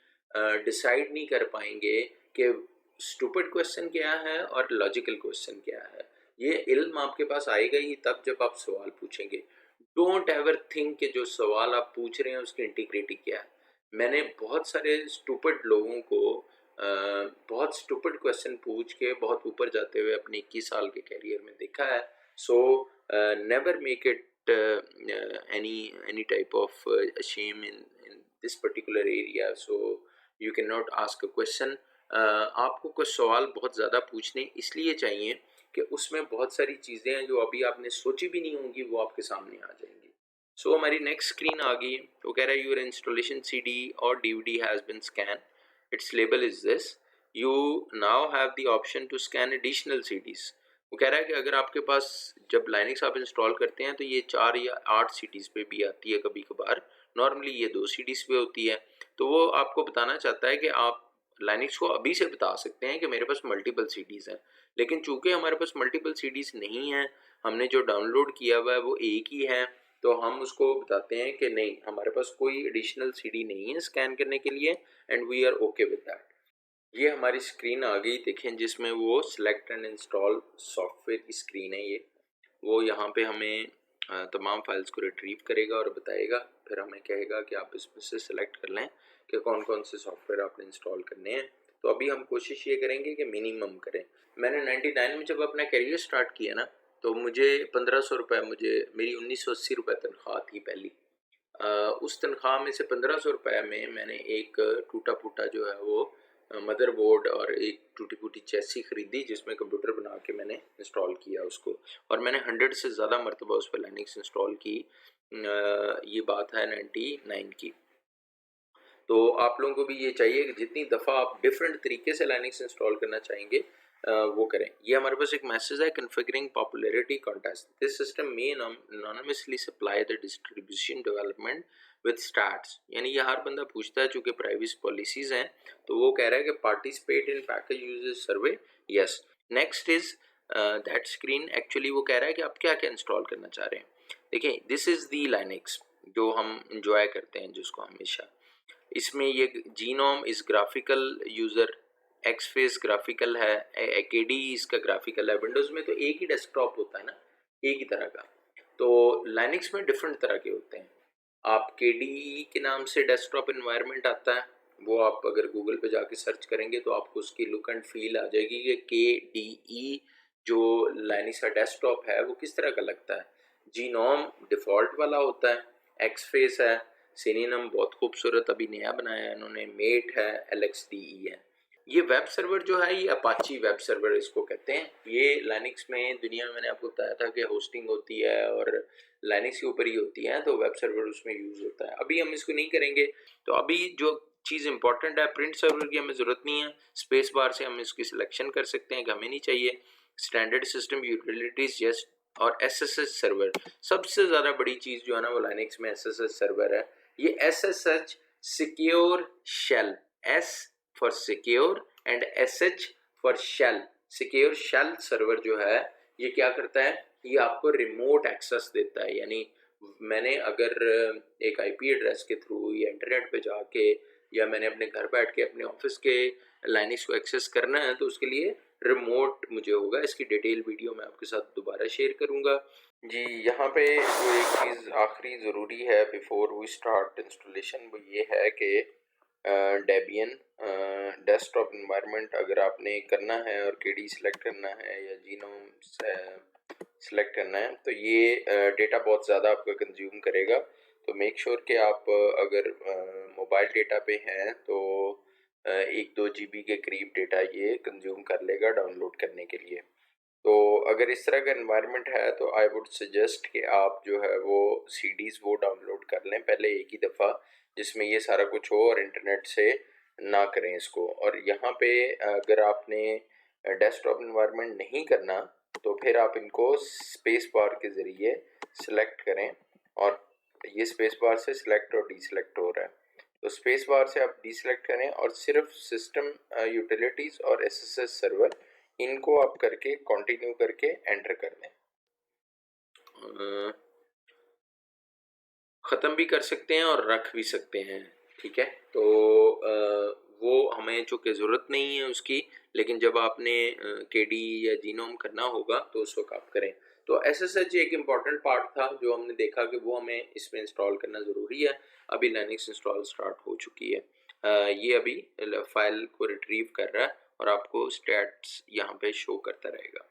डिसाइड नहीं कर पाएंगे कि स्टूपिड क्वेश्चन क्या है और लॉजिकल क्वेश्चन क्या है। ये इल्म आपके पास आएगा ही तब जब आप सवाल पूछेंगे। डोंट एवर थिंक कि जो सवाल आप पूछ रहे हैं उसकी इंटीग्रिटी क्या है। मैंने बहुत सारे स्टूपिड लोगों को बहुत स्टूपिड क्वेश्चन पूछ के बहुत ऊपर जाते हुए अपने 21 साल के कैरियर में देखा है। So never make it any type of shame in this particular area, so you cannot ask a question. आपको कुछ सवाल बहुत ज़्यादा पूछने इसलिए चाहिए कि उसमें बहुत सारी चीज़ें हैं जो अभी आपने सोची भी नहीं होंगी, वो आपके सामने आ जाएंगी। सो हमारी नेक्स्ट स्क्रीन आ गई। तो कह रहा है यूर इंस्टॉलेशन CD और DVD has been scan, its label is this, you now have the option to scan additional CDs। वो कह रहा है कि अगर आपके पास जब लाइनक्स आप इंस्टॉल करते हैं तो ये 4 या 8 CDs पे भी आती है कभी कभार, नॉर्मली ये 2 CDs पे होती है। तो वो आपको बताना चाहता है कि आप लाइनक्स को अभी से बता सकते हैं कि मेरे पास मल्टीपल CDs हैं, लेकिन चूंकि हमारे पास मल्टीपल CDs नहीं हैं, हमने जो डाउनलोड किया हुआ है वो एक ही है, तो हम उसको बताते हैं कि नहीं, हमारे पास कोई एडिशनल CD नहीं है स्कैन करने के लिए, and we are okay with that. ये हमारी स्क्रीन आ गई, देखें, जिसमें वो सिलेक्ट एंड इंस्टॉल सॉफ्टवेयर की स्क्रीन है। ये वो यहाँ पे हमें तमाम फाइल्स को रिट्रीव करेगा और बताएगा, फिर हमें कहेगा कि आप इसमें से सिलेक्ट कर लें कि कौन कौन से सॉफ्टवेयर आपने इंस्टॉल करने हैं। तो अभी हम कोशिश ये करेंगे कि मिनिमम करें। मैंने 99 में जब अपना करियर स्टार्ट किया ना, तो मुझे 1500 रुपये, मेरी 1980 रुपये तनख्वाह थी पहली। उस तनख्वाह में से 1500 रुपये में मैंने एक टूटा फूटा जो है वो मदरबोर्ड और एक टूटी फूटी चेसी ख़रीदी, जिसमें कंप्यूटर बना के मैंने इंस्टॉल किया उसको, और मैंने 100 से ज़्यादा मरतबा उस पर लाइनक्स इंस्टॉल की। ये बात है 99 की। तो आप लोगों को भी ये चाहिए कि जितनी दफ़ा आप डिफरेंट तरीके से लाइनक्स इंस्टॉल करना चाहेंगे वो करें। ये हमारे पास एक मैसेज है, configuring popularity contest, this system में anonymously supply the distribution development with starts. यानी ये हर बंदा पूछता है, चूँकि प्राइवेसी पॉलिसीज़ हैं, तो वो कह रहा है कि participate in package users survey, yes. Next is that screen, actually वो कह रहा है कि आप क्या क्या इंस्टॉल करना चाह रहे हैं। देखिए, दिस इज़ दी लाइनक्स जो हम इंजॉय करते हैं, जिसको हमेशा, इसमें ये जीनोम इस ग्राफिकल यूज़र, एक्सफेस ग्राफिकल है, AKD इसका ग्राफिकल है। विंडोज़ में तो एक ही डेस्कटॉप होता है ना, एक ही तरह का, तो लाइनक्स में डिफरेंट तरह के होते हैं। आप KDE के नाम से डेस्कटॉप इन्वायरमेंट आता है, वो आप अगर गूगल पे जाके सर्च करेंगे तो आपको उसकी लुक एंड फील आ जाएगी कि KDE जो लाइनक्स का डेस्कटॉप है वो किस तरह का लगता है। जीनोम डिफ़ॉल्ट वाला होता है, एक्सफेस है, सिनेनम बहुत खूबसूरत अभी नया बनाया है इन्होंने, मेट है, LXDE है। ये वेब सर्वर जो है, ये अपाची वेब सर्वर इसको कहते हैं। ये लाइनक्स में, दुनिया में मैंने आपको बताया था कि होस्टिंग होती है और लाइनक्स के ऊपर ही होती है, तो वेब सर्वर उसमें यूज़ होता है। अभी हम इसको नहीं करेंगे। तो अभी जो चीज़ इंपॉर्टेंट है, प्रिंट सर्वर की हमें ज़रूरत नहीं है, स्पेस बार से हम इसकी सिलेक्शन कर सकते हैं कि हमें नहीं चाहिए। स्टैंडर्ड सिस्टम यूटिलिटीज़, यस, और SSH सर्वर। सबसे ज़्यादा बड़ी चीज़ जो है ना वो लाइनक्स में SSH सर्वर है। ये SSH secure shell, S for secure and SH for shell. Secure shell server जो है ये क्या करता है, ये आपको रिमोट एक्सेस देता है। यानी मैंने अगर एक IP एड्रेस के थ्रू या इंटरनेट पे जाके, या मैंने अपने घर बैठ के अपने ऑफिस के लाइनक्स को एक्सेस करना है, तो उसके लिए रिमोट मुझे होगा। इसकी डिटेल वीडियो मैं आपके साथ दोबारा शेयर करूंगा। जी, यहाँ पे जो एक चीज़ आखिरी ज़रूरी है बिफोर वी स्टार्ट इंस्टॉलेशन, वो ये है कि डेबियन डेस्कटॉप इन्वायरमेंट अगर आपने करना है और KDE सेलेक्ट करना है या जीनोम सिलेक्ट करना है। तो ये डेटा बहुत ज़्यादा आपका कंज्यूम करेगा, तो मेक श्योर कि आप अगर मोबाइल डेटा पे हैं तो 1-2 GB के करीब डेटा ये कंज्यूम कर लेगा डाउनलोड करने के लिए। तो अगर इस तरह का एनवायरनमेंट है तो आई वुड सजेस्ट कि आप जो है वो सीडीज़ वो डाउनलोड कर लें पहले एक ही दफ़ा, जिसमें ये सारा कुछ हो, और इंटरनेट से ना करें इसको। और यहाँ पे अगर आपने डेस्कटॉप एनवायरनमेंट नहीं करना तो फिर आप इनको स्पेस बार के ज़रिए सिलेक्ट करें, और ये स्पेस बार से सिलेक्ट और डीसिलेक्ट हो रहा है, तो स्पेस बार से आप डीसिलेक्ट करें और सिर्फ सिस्टम यूटिलिटीज़ और एसएसएस सर्वर इनको आप करके कंटिन्यू करके एंटर कर दें। ख़त्म भी कर सकते हैं और रख भी सकते हैं, ठीक है। तो वो हमें चूँकि ज़रूरत नहीं है उसकी, लेकिन जब आपने केडी या जीनोम करना होगा तो उस वक्त आप करें। तो एसएसएच एक इम्पॉर्टेंट पार्ट था जो हमने देखा कि वो हमें इसमें इंस्टॉल करना ज़रूरी है। अभी लिनक्स इंस्टॉल स्टार्ट हो चुकी है। ये अभी फाइल को रिट्रीव कर रहा है और आपको स्टैट्स यहाँ पे शो करता रहेगा।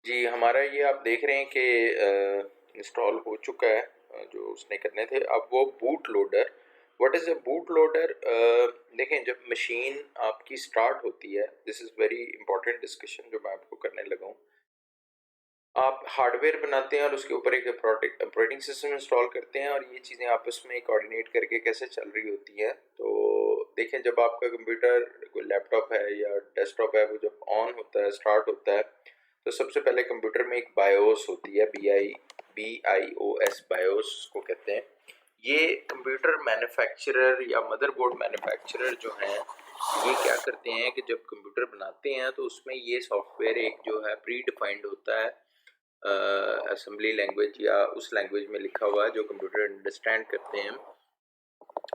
जी, हमारा ये आप देख रहे हैं कि इंस्टॉल हो चुका है जो उसने करने थे। अब वो boot loader, what is a boot loader? देखें, जब मशीन आपकी स्टार्ट होती है, this is very important discussion जो मैं आपको करने लगा हूँ। आप हार्डवेयर बनाते हैं और उसके ऊपर एक ऑपरेटिंग सिस्टम इंस्टॉल करते हैं और ये चीज़ें आपस में कोऑर्डिनेट करके कैसे चल रही होती हैं। तो देखें, जब आपका कंप्यूटर, कोई लैपटॉप है या डेस्कटॉप है, वो जब ऑन होता है, स्टार्ट होता है, तो सबसे पहले कंप्यूटर में एक बायोस होती है, BIOS, बायोस उसको कहते हैं। ये कंप्यूटर मैन्युफैक्चरर या मदरबोर्ड मैन्युफैक्चरर जो हैं, ये क्या करते हैं कि जब कंप्यूटर बनाते हैं तो उसमें ये सॉफ्टवेयर एक जो है प्री डिफाइंड होता है असेंबली लैंग्वेज या उस लैंग्वेज में लिखा हुआ है जो कंप्यूटर अंडरस्टैंड करते हैं।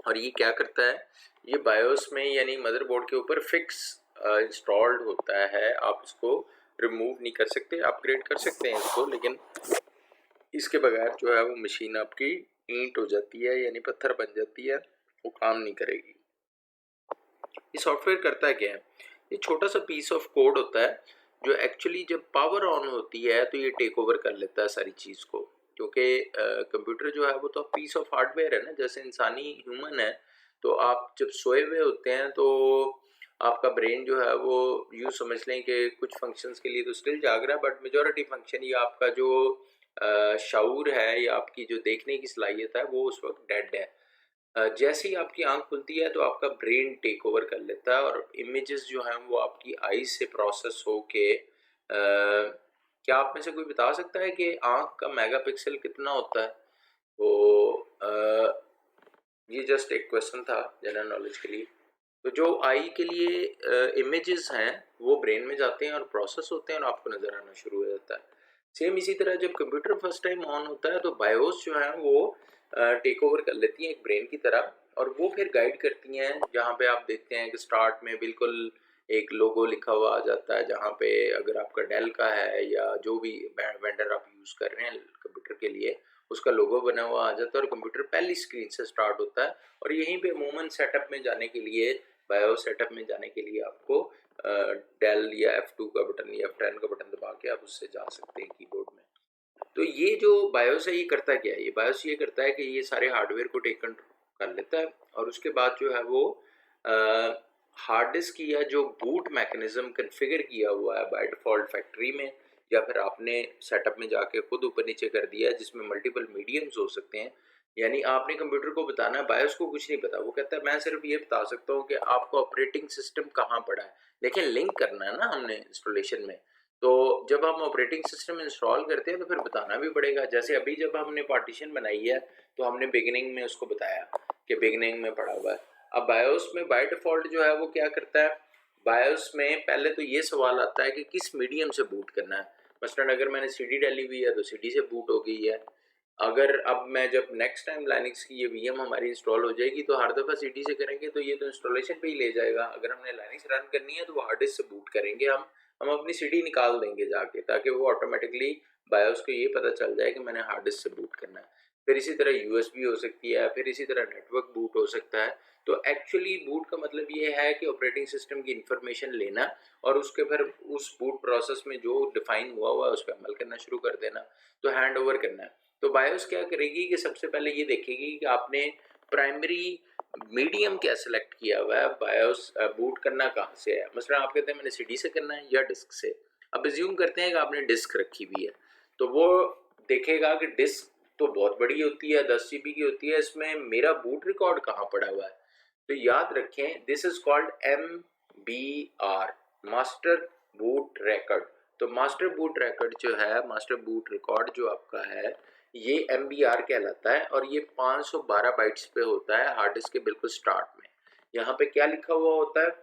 और ये क्या करता है, ये बायोस में यानी मदरबोर्ड के ऊपर फिक्स इंस्टॉल्ड होता है। आप इसको रिमूव नहीं कर सकते, अपग्रेड कर सकते हैं इसको, लेकिन इसके बगैर जो है वो मशीन आपकी ईंट हो जाती है, यानी पत्थर बन जाती है, वो काम नहीं करेगी। ये सॉफ्टवेयर करता है क्या है, ये छोटा सा पीस ऑफ कोड होता है जो एक्चुअली जब पावर ऑन होती है तो ये टेक ओवर कर लेता है सारी चीज़ को, क्योंकि कंप्यूटर जो है वो तो पीस ऑफ हार्डवेयर है ना, जैसे इंसानी ह्यूमन है। तो आप जब सोए हुए होते हैं तो आपका ब्रेन जो है वो यूँ समझ लें कि कुछ फंक्शंस के लिए तो स्टिल जाग रहा है, बट मेजॉरिटी फंक्शन या आपका जो शऊर है या आपकी जो देखने की सलाहियत है वो उस वक्त डेड है। जैसे ही आपकी आंख खुलती है तो आपका ब्रेन टेक ओवर कर लेता है और इमेजेस जो हैं वो आपकी आईज से प्रोसेस होके क्या आप में से कोई बता सकता है कि आंख का मेगापिक्सल कितना होता है? तो ये जस्ट एक क्वेश्चन था जनरल नॉलेज के लिए। तो जो आई के लिए इमेजेस हैं वो ब्रेन में जाते हैं और प्रोसेस होते हैं और आपको नज़र आना शुरू हो जाता है। सेम इसी तरह जब कंप्यूटर फर्स्ट टाइम ऑन होता है तो बायोस जो है वो टेक ओवर कर लेती हैं एक ब्रेन की तरह, और वो फिर गाइड करती हैं। जहाँ पे आप देखते हैं कि स्टार्ट में बिल्कुल एक लोगो लिखा हुआ आ जाता है, जहाँ पे अगर आपका डेल का है या जो भी वेंडर आप यूज़ कर रहे हैं कंप्यूटर के लिए, उसका लोगो बना हुआ आ जाता है और कंप्यूटर पहली स्क्रीन से स्टार्ट होता है। और यहीं पे अमूमन सेटअप में जाने के लिए, बायोस सेटअप में जाने के लिए आपको डेल या F2 का बटन या F10 का बटन दबा के आप उससे जा सकते हैं कीबोर्ड में। तो ये जो बायोस है ये करता क्या है, ये बायोस ये करता है कि ये सारे हार्डवेयर को टेक कंट्रोल कर लेता है और उसके बाद जो है वो हार्ड डिस्क की या जो बूट मैकेनिज्म कन्फिगर किया हुआ है बाय डिफ़ॉल्ट फैक्ट्री में, या फिर आपने सेटअप में जाके खुद ऊपर नीचे कर दिया है, जिसमें मल्टीपल मीडियम्स हो सकते हैं। यानी आपने कंप्यूटर को बताना है, बायोस को कुछ नहीं पता, वो कहता है मैं सिर्फ ये बता सकता हूँ कि आपका ऑपरेटिंग सिस्टम कहाँ पड़ा है, लेकिन लिंक करना है ना हमने इंस्टॉलेशन में। तो जब हम ऑपरेटिंग सिस्टम इंस्टॉल करते हैं तो फिर बताना भी पड़ेगा। जैसे अभी जब हमने पार्टीशन बनाई है तो हमने बिगिनिंग में उसको बताया कि बिगिनिंग में पड़ा हुआ है। अब बायोस में बाय डिफ़ॉल्ट जो है वो क्या करता है, बायोस में पहले तो ये सवाल आता है कि किस मीडियम से बूट करना है। मसलन अगर मैंने सीडी डाली हुई है तो सीडी से बूट हो गई है। अगर अब मैं जब नेक्स्ट टाइम लाइनक्स की ये वीएम हमारी इंस्टॉल हो जाएगी तो हर दफ़ा सीडी से करेंगे तो ये तो इंस्टॉलेशन पे ही ले जाएगा। अगर हमने लाइनक्स रन करनी है तो वो हार्ड डिस्क से बूट करेंगे, हम अपनी सीडी निकाल देंगे जाके, ताकि वो ऑटोमेटिकली बायोस को ये पता चल जाए कि मैंने हार्ड डिस्क से बूट करना है। फिर इसी तरह यूएसबी हो सकती है, फिर इसी तरह नेटवर्क बूट हो सकता है। तो एक्चुअली बूट का मतलब ये है कि ऑपरेटिंग सिस्टम की इंफॉर्मेशन लेना और उसके फिर उस बूट प्रोसेस में जो डिफाइन हुआ है उस पर अमल करना शुरू कर देना, तो हैंड ओवर करना है। तो बायोस क्या करेगी कि सबसे पहले ये देखेगी कि आपने प्राइमरी मीडियम क्या सिलेक्ट किया हुआ है, बायोस बूट करना कहाँ से है। मसलन आप कहते हैं मैंने सीडी से करना है या डिस्क से। अब एज्यूम करते हैं कि आपने डिस्क रखी हुई है, तो वो देखेगा कि डिस्क तो बहुत बड़ी होती है, 10 जीबी की होती है, इसमें मेरा बूट रिकॉर्ड कहाँ पड़ा हुआ है। तो याद रखें this is called MBR, master boot record. तो मास्टर बूट रिकॉर्ड जो है, मास्टर बूट रिकॉर्ड जो आपका है, ये MBR कहलाता है और ये 512 बाइट्स पे होता है हार्ड डिस्क के बिल्कुल स्टार्ट में। यहाँ पे क्या लिखा हुआ होता है,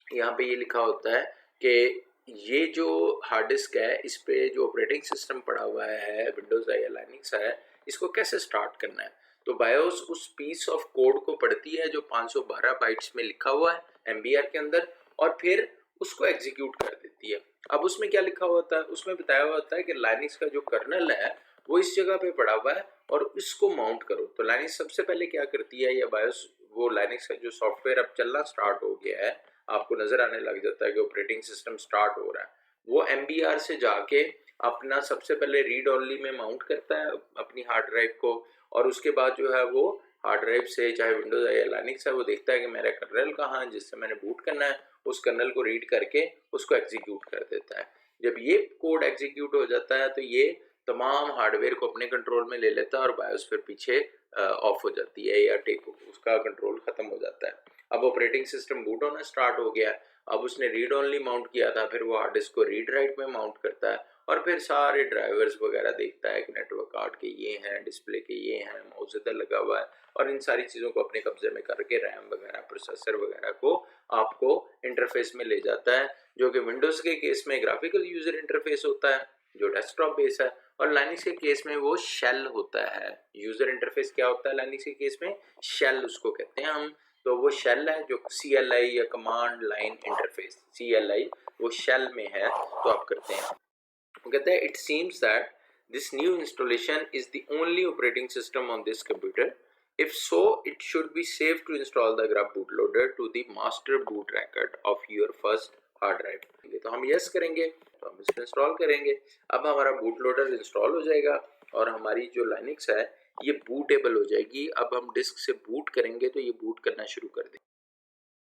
यहाँ पे ये लिखा होता है कि ये जो हार्ड डिस्क है इस पे जो ऑपरेटिंग सिस्टम पड़ा हुआ है, विंडोज है या लाइनक्स है, इसको कैसे स्टार्ट करना है। तो बायोस उस पीस ऑफ कोड को पढ़ती है जो 512 बाइट्स में लिखा हुआ है MBR के अंदर, और फिर उसको एग्जीक्यूट कर देती है। अब उसमें क्या लिखा होता है, उसमें बताया हुआ होता है कि लाइनक्स का जो कर्नल है वो इस जगह पे पड़ा हुआ है और इसको माउंट करो। तो लाइनक्स सबसे पहले क्या करती है, या बायोस वो लाइनक्स का जो सॉफ्टवेयर अब चलना स्टार्ट हो गया है, आपको नजर आने लग जाता है कि ऑपरेटिंग सिस्टम स्टार्ट हो रहा है, वो MBR से जाके अपना सबसे पहले रीड ओनली में माउंट करता है अपनी हार्ड ड्राइव को, और उसके बाद जो है वो हार्ड ड्राइव से, चाहे विंडोज है या लाइनक्स है, वो देखता है कि मेरा कर्नल कहाँ है जिससे मैंने बूट करना है, उस कर्नल को रीड करके उसको एग्जीक्यूट कर देता है। जब ये कोड एग्जीक्यूट हो जाता है तो ये तमाम हार्डवेयर को अपने कंट्रोल में ले लेता है और बायोस फिर पीछे ऑफ हो जाती है या टेक उसका कंट्रोल खत्म हो जाता है। अब ऑपरेटिंग सिस्टम बूट होना स्टार्ट हो गया। अब उसने रीड ओनली माउंट किया था, फिर वो हार्ड डिस्क को रीड राइट में माउंट करता है और फिर सारे ड्राइवर्स वगैरह देखता है कि नेटवर्क कार्ड के ये हैं, डिस्प्ले के ये हैं, माउस इधर लगा हुआ है, और इन सारी चीज़ों को अपने कब्जे में करके रैम वगैरह, प्रोसेसर वगैरह को आपको इंटरफेस में ले जाता है, जो कि विंडोज़ के केस में ग्राफिकल यूज़र इंटरफेस होता है जो डेस्कटॉप बेस है, और लाइनक्स के केस में वो शेल होता है। यूज़र इंटरफेस क्या होता है लाइनक्स के केस में, शेल उसको कहते हैं हम। तो वो शेल है जो CLI या कमांड लाइन इंटरफेस, CLI वो शेल में है, तो आप करते हैं। वो कहते हैं it seems that this new installation is the only operating system on this computer, if so it should be safe to install the GRUB boot loader to the master boot record of your first hard drive. तो हम yes करेंगे, तो हम इसको install करेंगे। अब हमारा boot loader install हो जाएगा और हमारी जो लाइनक्स है ये बूटेबल हो जाएगी। अब हम डिस्क से बूट करेंगे तो ये बूट करना शुरू कर देंगे।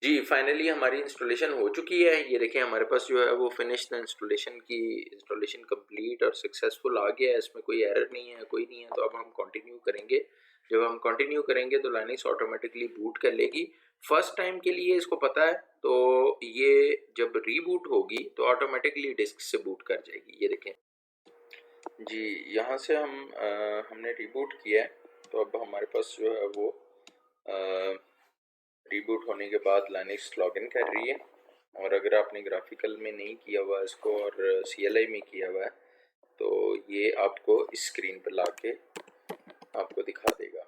जी फाइनली हमारी इंस्टॉलेशन हो चुकी है। ये देखें हमारे पास जो है वो फिनिश द इंस्टॉलेशन की इंस्टॉलेशन कंप्लीट और सक्सेसफुल आ गया है, इसमें कोई एरर नहीं है, कोई नहीं है। तो अब हम कंटिन्यू करेंगे। जब हम कंटिन्यू करेंगे तो लाइनक्स ऑटोमेटिकली बूट कर लेगी। फर्स्ट टाइम के लिए इसको पता है, तो ये जब रीबूट होगी तो ऑटोमेटिकली डिस्क से बूट कर जाएगी। ये देखें जी, यहाँ से हमने रीबूट किया है, तो अब हमारे पास जो है वो रीबूट होने के बाद लाइनक्स लॉगिन कर रही है। और अगर आपने ग्राफिकल में नहीं किया हुआ इसको और CLI में किया हुआ है तो ये आपको इस स्क्रीन पर ला के आपको दिखा देगा।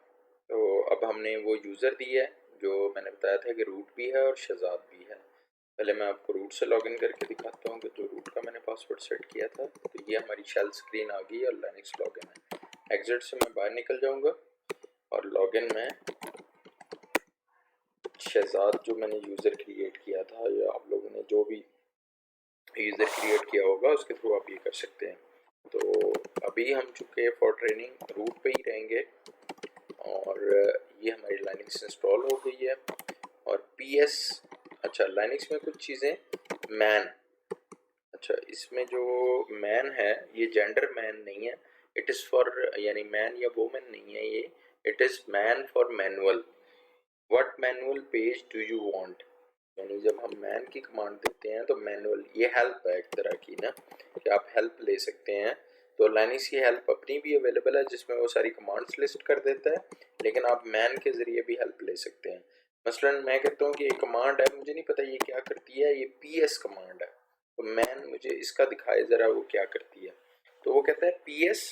तो अब हमने वो यूज़र दी है जो मैंने बताया था कि रूट भी है और शहजाद भी है। पहले मैं आपको रूट से लॉगिन करके दिखाता हूँ कि जो रूट का मैंने पासवर्ड सेट किया था। तो ये हमारी शेल स्क्रीन आ गई और लाइनक्स लॉगिन है। एग्जिट से मैं बाहर निकल जाऊँगा और लॉगिन में शहजाद जो मैंने यूज़र क्रिएट किया था, या आप लोगों ने जो भी यूज़र क्रिएट किया होगा उसके थ्रू आप ये कर सकते हैं। तो अभी हम चुके फॉर ट्रेनिंग रूट पे ही रहेंगे और ये हमारी लाइनक्स इंस्टॉल हो गई है। और PS अच्छा लाइनक्स में कुछ चीज़ें मैन, अच्छा इसमें जो मैन है ये जेंडर मैन नहीं है, इट इज़ फॉर यानी मैन या वोमेन नहीं है ये, it is man for manual. What manual page do you want, यानी जब हम मैन की कमांड देते हैं तो मैनुअल ये हेल्प है एक तरह की ना, कि आप हेल्प ले सकते हैं। तो लाइनक्स की हेल्प अपनी भी अवेलेबल है जिसमें वो सारी कमांड्स लिस्ट कर देता है, लेकिन आप मैन के ज़रिए भी हेल्प ले सकते हैं। मसलन मैं कहता हूँ कि ये कमांड है, मुझे नहीं पता ये क्या करती है, ये PS कमांड है, तो मैन मुझे इसका दिखाए ज़रा वो क्या करती है। तो वो कहता है PS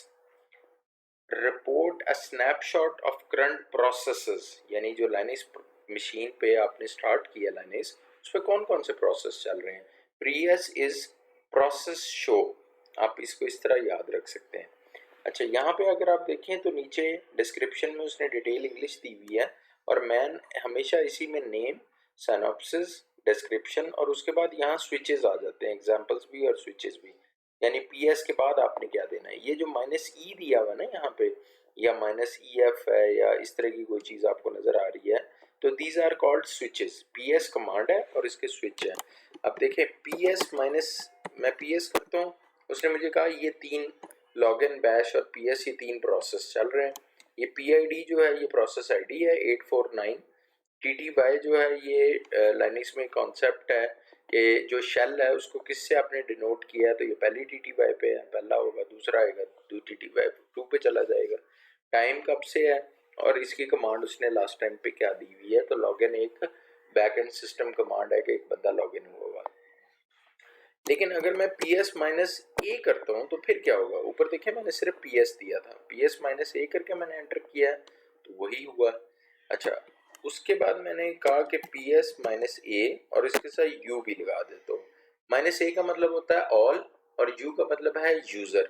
report a snapshot of current processes, यानी जो लाइनक्स मशीन पे आपने स्टार्ट किया लाइनक्स, उस पर कौन कौन से प्रोसेस चल रहे हैं। PS इज प्रोसेस शो, आप इसको इस तरह याद रख सकते हैं। अच्छा, यहाँ पे अगर आप देखें तो नीचे डिस्क्रिप्शन में उसने डिटेल इंग्लिश दी हुई है और मैन हमेशा इसी में नेम, सिनॉप्सिस, डिस्क्रिप्शन और उसके बाद यहाँ स्विचेस आ जाते हैं, एग्जांपल्स भी और स्विचेस भी। यानी पीएस के बाद आपने क्या देना है। ये जो माइनस ई दिया हुआ ना यहाँ पे, या माइनस ई एफ है या इस तरह की कोई चीज़ आपको नज़र आ रही है, तो these are called switches. PS command है और इसके स्विच है। अब देखें पीएस माइनस, मैं पीएस करता हूँ, उसने मुझे कहा ये 3 लॉगिन बैश और पीएस ये 3 प्रोसेस चल रहे हैं। ये पीआईडी जो है ये प्रोसेस आईडी है 849। टीटीवाई जो है ये लाइनिक्स में कॉन्सेप्ट है कि जो शेल है उसको किससे आपने डिनोट किया है, तो ये पहली टीटीवाई पे है, पहला होगा, दूसरा आएगा टीटीवाई 2 पे चला जाएगा। टाइम कब से है और इसकी कमांड उसने लास्ट टाइम पे क्या दी हुई है, तो लॉगिन एक बैक एंड सिस्टम कमांड है कि एक बंदा लॉगिन हुआ हुआ। लेकिन अगर मैं ps माइनस ए करता हूँ तो फिर क्या होगा। ऊपर देखिए मैंने सिर्फ ps दिया था, ps माइनस ए करके मैंने एंटर किया है तो वही हुआ। अच्छा, उसके बाद मैंने कहा कि ps माइनस ए और इसके साथ u भी लगा देता हूँ। माइनस ए का मतलब होता है ऑल और u का मतलब है यूजर,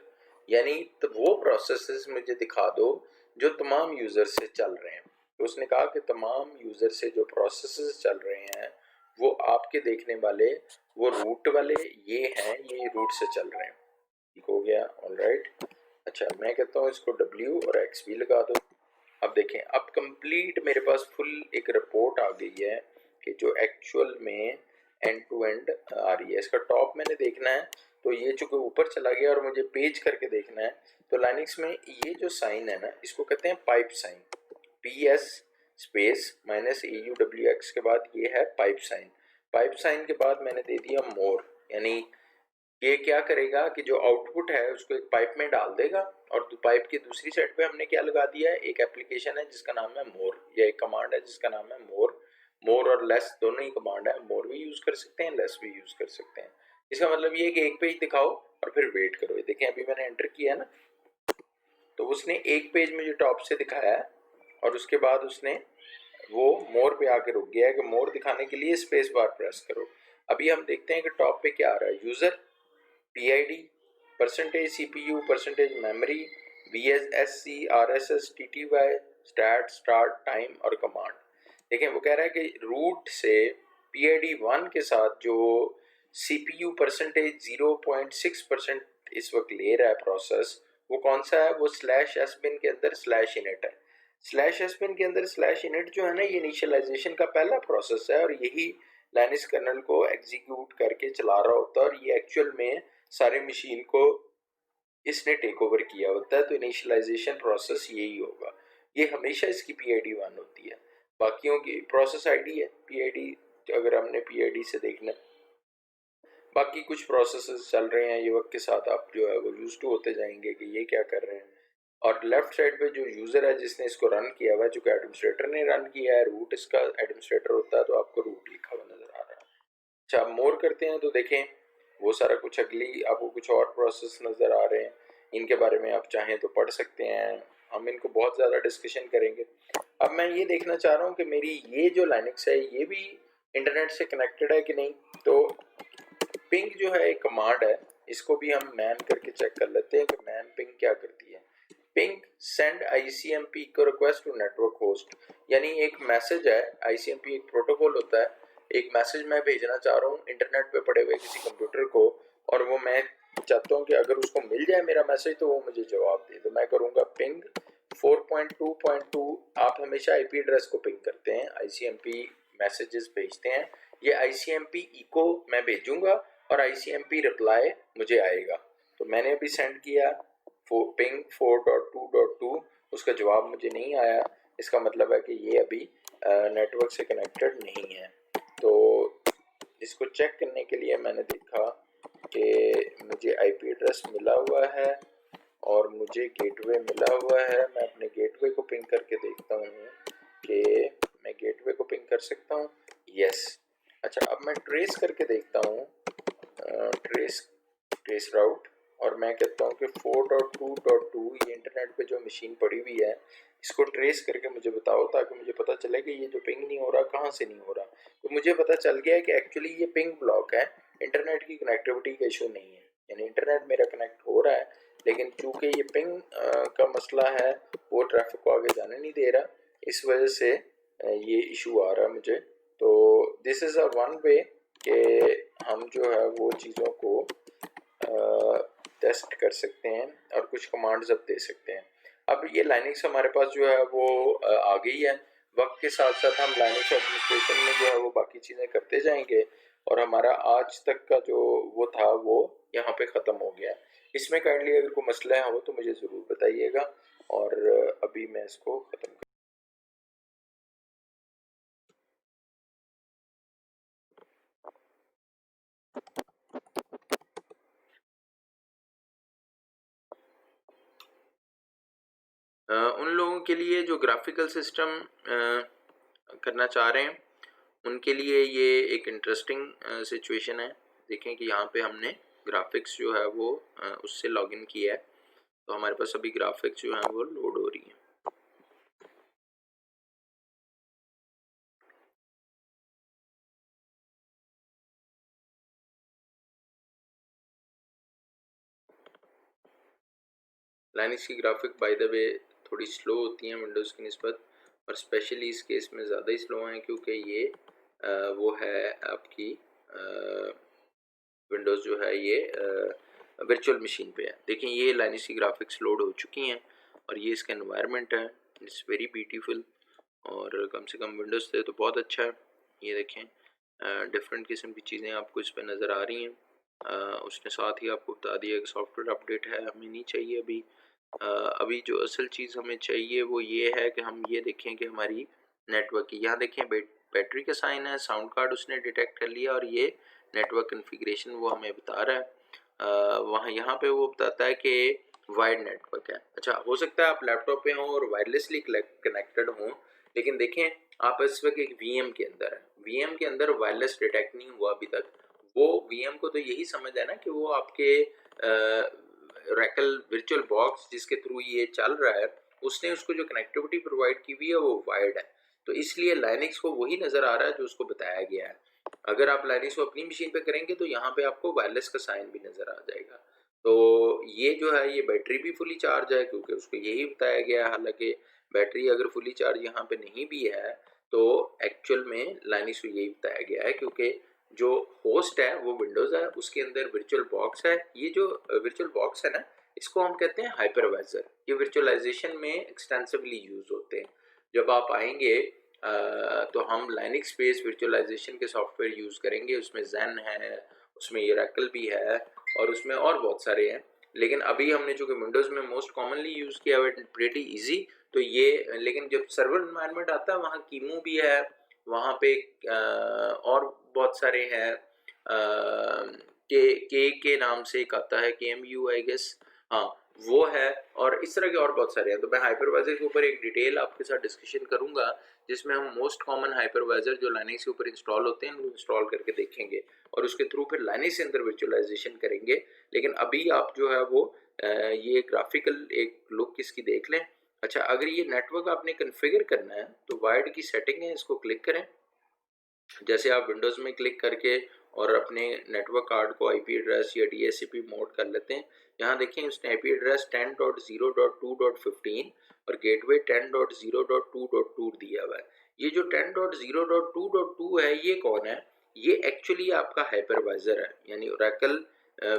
यानी तो वो प्रोसेसेस मुझे दिखा दो जो तमाम यूजर से चल रहे हैं। तो उसने कहा कि तमाम यूजर से जो प्रोसेसेस चल रहे हैं वो आपके देखने वाले वो रूट वाले ये हैं, ये रूट से चल रहे हैं। ठीक हो गया, ऑलराइट। अच्छा, मैं कहता हूँ इसको W और X भी लगा दो। अब देखें, अब कंप्लीट मेरे पास फुल एक रिपोर्ट आ गई है कि जो एक्चुअल में एंड टू एंड आ रही है। इसका टॉप मैंने देखना है तो ये चूंकि ऊपर चला गया और मुझे पेज करके देखना है, तो लाइनिक्स में ये जो साइन है ना इसको कहते हैं pipe sign. PS space minus AUWX के बाद ये है पाइप साइन। पाइप साइन के बाद मैंने दे दिया मोर, यानी ये क्या करेगा कि जो आउटपुट है उसको एक पाइप में डाल देगा और पाइप की दूसरी साइड पे हमने क्या लगा दिया है, एक एप्लीकेशन है जिसका नाम है मोर, या एक कमांड है जिसका नाम है मोर। मोर और लेस दोनों ही कमांड है, मोर भी यूज कर सकते हैं, लेस भी यूज कर सकते हैं। इसका मतलब ये है कि एक पेज दिखाओ और फिर वेट करो। ये देखें अभी मैंने एंटर किया ना तो उसने एक पेज मुझे टॉप से दिखाया है और उसके बाद उसने वो मोर पे आके रुक गया है कि मोर दिखाने के लिए स्पेस बार प्रेस करो। अभी हम देखते हैं कि टॉप पे क्या आ रहा है, user, PID, percentage CPU, percentage memory, VSSC, RSS, TTY, start start time और कमांड। देखें वो कह रहा है कि रूट से PID 1 के साथ जो CPU परसेंटेज 0.6% इस वक्त ले रहा है प्रोसेस, वो कौन सा है, वो स्लैश एस बिन के अंदर स्लैश इनिट है। स्लैश एस बिन के अंदर स्लैश इनिट जो है ना ये इनिशियलाइजेशन का पहला प्रोसेस है और यही लाइनक्स कर्नल को एग्जीक्यूट करके चला रहा होता है और ये एक्चुअल में सारे मशीन को इसने टेक ओवर किया होता है। तो इनिशियलाइजेशन प्रोसेस यही होगा, ये हमेशा इसकी PID 1 होती है, बाकियों की प्रोसेस ID है PID। अगर हमने PID से देखना, बाकी कुछ प्रोसेसेस चल रहे हैं ये वक्त के साथ आप जो है वो यूज टू होते जाएंगे कि ये क्या कर रहे हैं। और लेफ्ट साइड पे जो यूजर है जिसने इसको रन किया हुआ है, चूंकि एडमिनिस्ट्रेटर ने रन किया है, रूट इसका एडमिनिस्ट्रेटर होता है तो आपको रूट लिखा हुआ नजर आ रहा है। अच्छा, आप मोर करते हैं तो देखें वो सारा कुछ अगली आपको कुछ और प्रोसेस नज़र आ रहे हैं, इनके बारे में आप चाहें तो पढ़ सकते हैं, हम इनको बहुत ज़्यादा डिस्कशन करेंगे। अब मैं ये देखना चाह रहा हूँ कि मेरी ये जो लाइनक्स है ये भी इंटरनेट से कनेक्टेड है कि नहीं। तो पिंग जो है एक कमांड है, इसको भी हम मैन करके चेक कर लेते हैं कि मैन पिंग क्या करती है। पिंग सेंड ICMP को रिक्वेस्ट टू नेटवर्क होस्ट, यानी एक मैसेज है, ICMP एक प्रोटोकॉल होता है, एक मैसेज मैं भेजना चाह रहा हूँ इंटरनेट पे पड़े हुए किसी कंप्यूटर को और वो मैं चाहता हूँ कि अगर उसको मिल जाए मेरा मैसेज तो वो मुझे जवाब दे। तो मैं करूँगा पिंग 4.2.2। आप हमेशा IP एड्रेस को पिंग करते हैं, ICMP मैसेजेस भेजते हैं, ये ICMP इको मैं भेजूंगा और ICMP रिप्लाई मुझे आएगा। तो मैंने अभी सेंड किया पिंग 4.2.2, उसका जवाब मुझे नहीं आया, इसका मतलब है कि ये अभी नेटवर्क से कनेक्टेड नहीं है। तो इसको चेक करने के लिए मैंने देखा कि मुझे IP एड्रेस मिला हुआ है और मुझे गेटवे मिला हुआ है। मैं अपने गेटवे को पिंग करके देखता हूँ कि मैं गेटवे को पिंग कर सकता हूँ, यस। अच्छा, अब मैं ट्रेस करके देखता हूँ, ट्रेस राउट, और मैं कहता हूँ कि 4.2.2 ये इंटरनेट पे जो मशीन पड़ी हुई है इसको ट्रेस करके मुझे बताओ, ताकि मुझे पता चले कि ये जो पिंग नहीं हो रहा कहाँ से नहीं हो रहा। तो मुझे पता चल गया है कि एक्चुअली ये पिंग ब्लॉक है, इंटरनेट की कनेक्टिविटी का इशू नहीं है। यानी इंटरनेट मेरा कनेक्ट हो रहा है, लेकिन चूंकि ये पिंग का मसला है वो ट्रैफिक को आगे जाने नहीं दे रहा, इस वजह से ये इशू आ रहा है मुझे। तो this is a one way कि हम जो है वो चीज़ों को टेस्ट कर सकते हैं और कुछ कमांड्स अब दे सकते हैं। अब ये लाइनक्स हमारे पास जो है वो आ गई है। वक्त के साथ साथ हम लाइनक्स एडमिनिस्ट्रेशन में जो है वो बाकी चीज़ें करते जाएंगे और हमारा आज तक का जो वो था वो यहाँ पे ख़त्म हो गया। इसमें काइंडली अगर कोई मसला हो तो मुझे ज़रूर बताइएगा और अभी मैं इसको ख़त्म उन लोगों के लिए जो ग्राफिकल सिस्टम करना चाह रहे हैं उनके लिए ये एक इंटरेस्टिंग सिचुएशन है। देखें कि यहाँ पे हमने ग्राफिक्स जो है वो उससे लॉगिन किया है, तो हमारे पास अभी ग्राफिक्स जो है वो लोड हो रही है। लाइनक्स की ग्राफिक बाय द वे थोड़ी स्लो होती हैं विंडोज़ की निस्बत, और स्पेशली इस केस में ज़्यादा ही स्लो हैं क्योंकि ये वो है आपकी विंडोज़ जो है ये वर्चुअल मशीन पे है। देखें ये लाइनक्स की ग्राफिक्स लोड हो चुकी हैं और ये इसका एनवायरनमेंट है, इट्स वेरी ब्यूटीफुल और कम से कम विंडोज़ से तो बहुत अच्छा है। ये देखें डिफरेंट किस्म की चीज़ें आपको इस पर नज़र आ रही हैं। उसने साथ ही आपको बता दिया कि सॉफ्टवेयर अपडेट है, हमें नहीं चाहिए अभी। अभी जो असल चीज़ हमें चाहिए वो ये है कि हम ये देखें कि हमारी नेटवर्क की, यहाँ देखें बैटरी का साइन है, साउंड कार्ड उसने डिटेक्ट कर लिया और ये नेटवर्क कन्फिग्रेशन वो हमें बता रहा है। वहाँ यहाँ पे वो बताता है कि वायर्ड नेटवर्क है। अच्छा, हो सकता है आप लैपटॉप पे हों और वायरलेसली कनेक्टेड हों, लेकिन देखें आप इस वक्त एक वीएम के अंदर है, वीएम के अंदर वायरलेस डिटेक्ट नहीं हुआ अभी तक। वो वीएम को तो यही समझ है ना कि वो आपके रैकल वर्चुअल बॉक्स जिसके थ्रू ये चल रहा है उसने उसको जो कनेक्टिविटी प्रोवाइड की हुई है वो वायर्ड है, तो इसलिए लाइनक्स को वही नज़र आ रहा है जो उसको बताया गया है। अगर आप लाइनक्स को अपनी मशीन पे करेंगे तो यहाँ पे आपको वायरलेस का साइन भी नज़र आ जाएगा। तो ये जो है ये बैटरी भी फुली चार्ज है क्योंकि उसको यही बताया गया है। हालांकि बैटरी अगर फुली चार्ज यहाँ पे नहीं भी है तो एक्चुअल में लाइनक्स को यही बताया गया है क्योंकि जो होस्ट है वो विंडोज़ है, उसके अंदर वर्चुअल बॉक्स है। ये जो वर्चुअल बॉक्स है ना इसको हम कहते हैं हाइपरवाइजर। ये वर्चुअलाइजेशन में एक्सटेंसिवली यूज होते हैं। जब आप आएंगे तो हम लाइनक्स बेस्ड वर्चुअलाइजेशन के सॉफ्टवेयर यूज़ करेंगे, उसमें ज़ेन है, उसमें ओरेकल भी है और उसमें और बहुत सारे हैं। लेकिन अभी हमने जो कि विंडोज़ में मोस्ट कॉमनली यूज़ किया हुआ है प्रीटी इजी, तो ये लेकिन जब सर्वर एनवायरनमेंट आता है वहाँ कीमू भी है, वहाँ पे और बहुत सारे हैं। के नाम से एक आता है KMU आई गेस, हाँ वो है, और इस तरह के और बहुत सारे हैं। तो मैं हाइपरवाइजर के ऊपर एक डिटेल आपके साथ डिस्कशन करूंगा जिसमें हम मोस्ट कॉमन हाइपरवाइजर जो लाइनक्स के ऊपर इंस्टॉल होते हैं वो इंस्टॉल करके देखेंगे और उसके थ्रू फिर लाइनक्स के अंदर वर्चुअलाइजेशन करेंगे। लेकिन अभी आप जो है वो ये ग्राफिकल एक लुक इसकी देख लें। अच्छा, अगर ये नेटवर्क आपने कन्फिगर करना है तो वायर्ड की सेटिंग है, इसको क्लिक करें। जैसे आप विंडोज़ में क्लिक करके और अपने नेटवर्क कार्ड को आईपी एड्रेस या DHCP मोड कर लेते हैं। यहाँ देखिए उसने आईपी एड्रेस 10.0.2.15 और गेटवे 10.0.2.2 दिया हुआ है। ये जो 10.0.2.2 है ये कौन है? ये एक्चुअली आपका हाइपरवाइजर है, यानी ओरेकल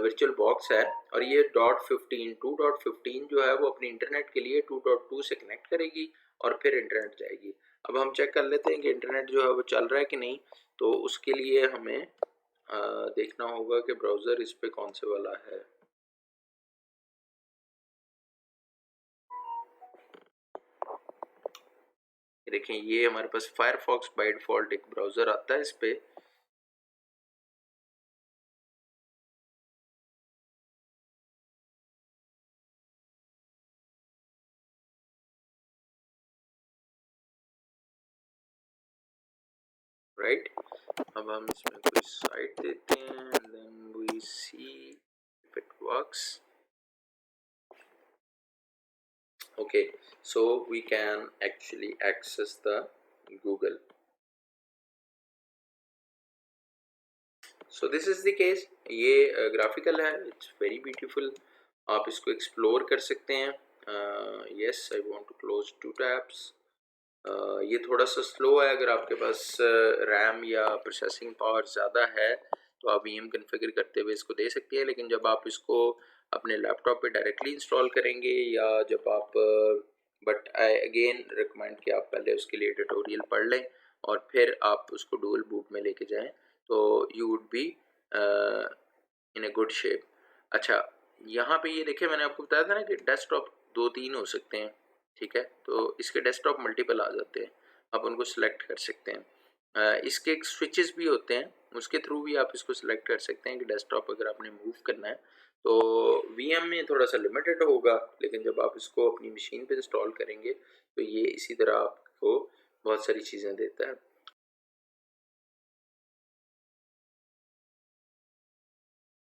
वर्चुअल बॉक्स है। और ये .15 जो है वो अपने इंटरनेट के लिए 2.2 से कनेक्ट करेगी और फिर इंटरनेट जाएगी। अब हम चेक कर लेते हैं कि इंटरनेट जो है वो चल रहा है कि नहीं। तो उसके लिए हमें देखना होगा कि ब्राउज़र इस पे कौन से वाला है। देखें ये हमारे पास फायरफॉक्स बाय डिफ़ॉल्ट एक ब्राउज़र आता है इस पे। राइट, अब हम इसमें कोई साइट देते हैं and then we see if it works. Okay, so we can actually access the Google. So this is the case. ये ग्राफिकल है, इट्स वेरी ब्यूटीफुल, आप इसको एक्सप्लोर कर सकते हैं। Yes, I want to close 2 tabs. ये थोड़ा सा स्लो है, अगर आपके पास रैम या प्रोसेसिंग पावर ज़्यादा है तो आप वीएम कॉन्फ़िगर करते हुए इसको दे सकती है, लेकिन जब आप इसको अपने लैपटॉप पे डायरेक्टली इंस्टॉल करेंगे या जब आप बट आई अगेन रिकमेंड कि आप पहले उसके लिए ट्यूटोरियल पढ़ लें और फिर आप उसको डुअल बूट में लेके जाएं, तो you would be in a good shape. अच्छा, यहाँ पे ये देखिए, मैंने आपको बताया था ना कि डेस्कटॉप 2-3 हो सकते हैं, ठीक है, तो इसके डेस्कटॉप मल्टीपल आ जाते हैं, आप उनको सिलेक्ट कर सकते हैं। इसके स्विचेस भी होते हैं, उसके थ्रू भी आप इसको सिलेक्ट कर सकते हैं कि डेस्कटॉप अगर आपने मूव करना है तो वीएम में थोड़ा सा लिमिटेड होगा, लेकिन जब आप इसको अपनी मशीन पे इंस्टॉल करेंगे तो ये इसी तरह आपको बहुत सारी चीज़ें देता है।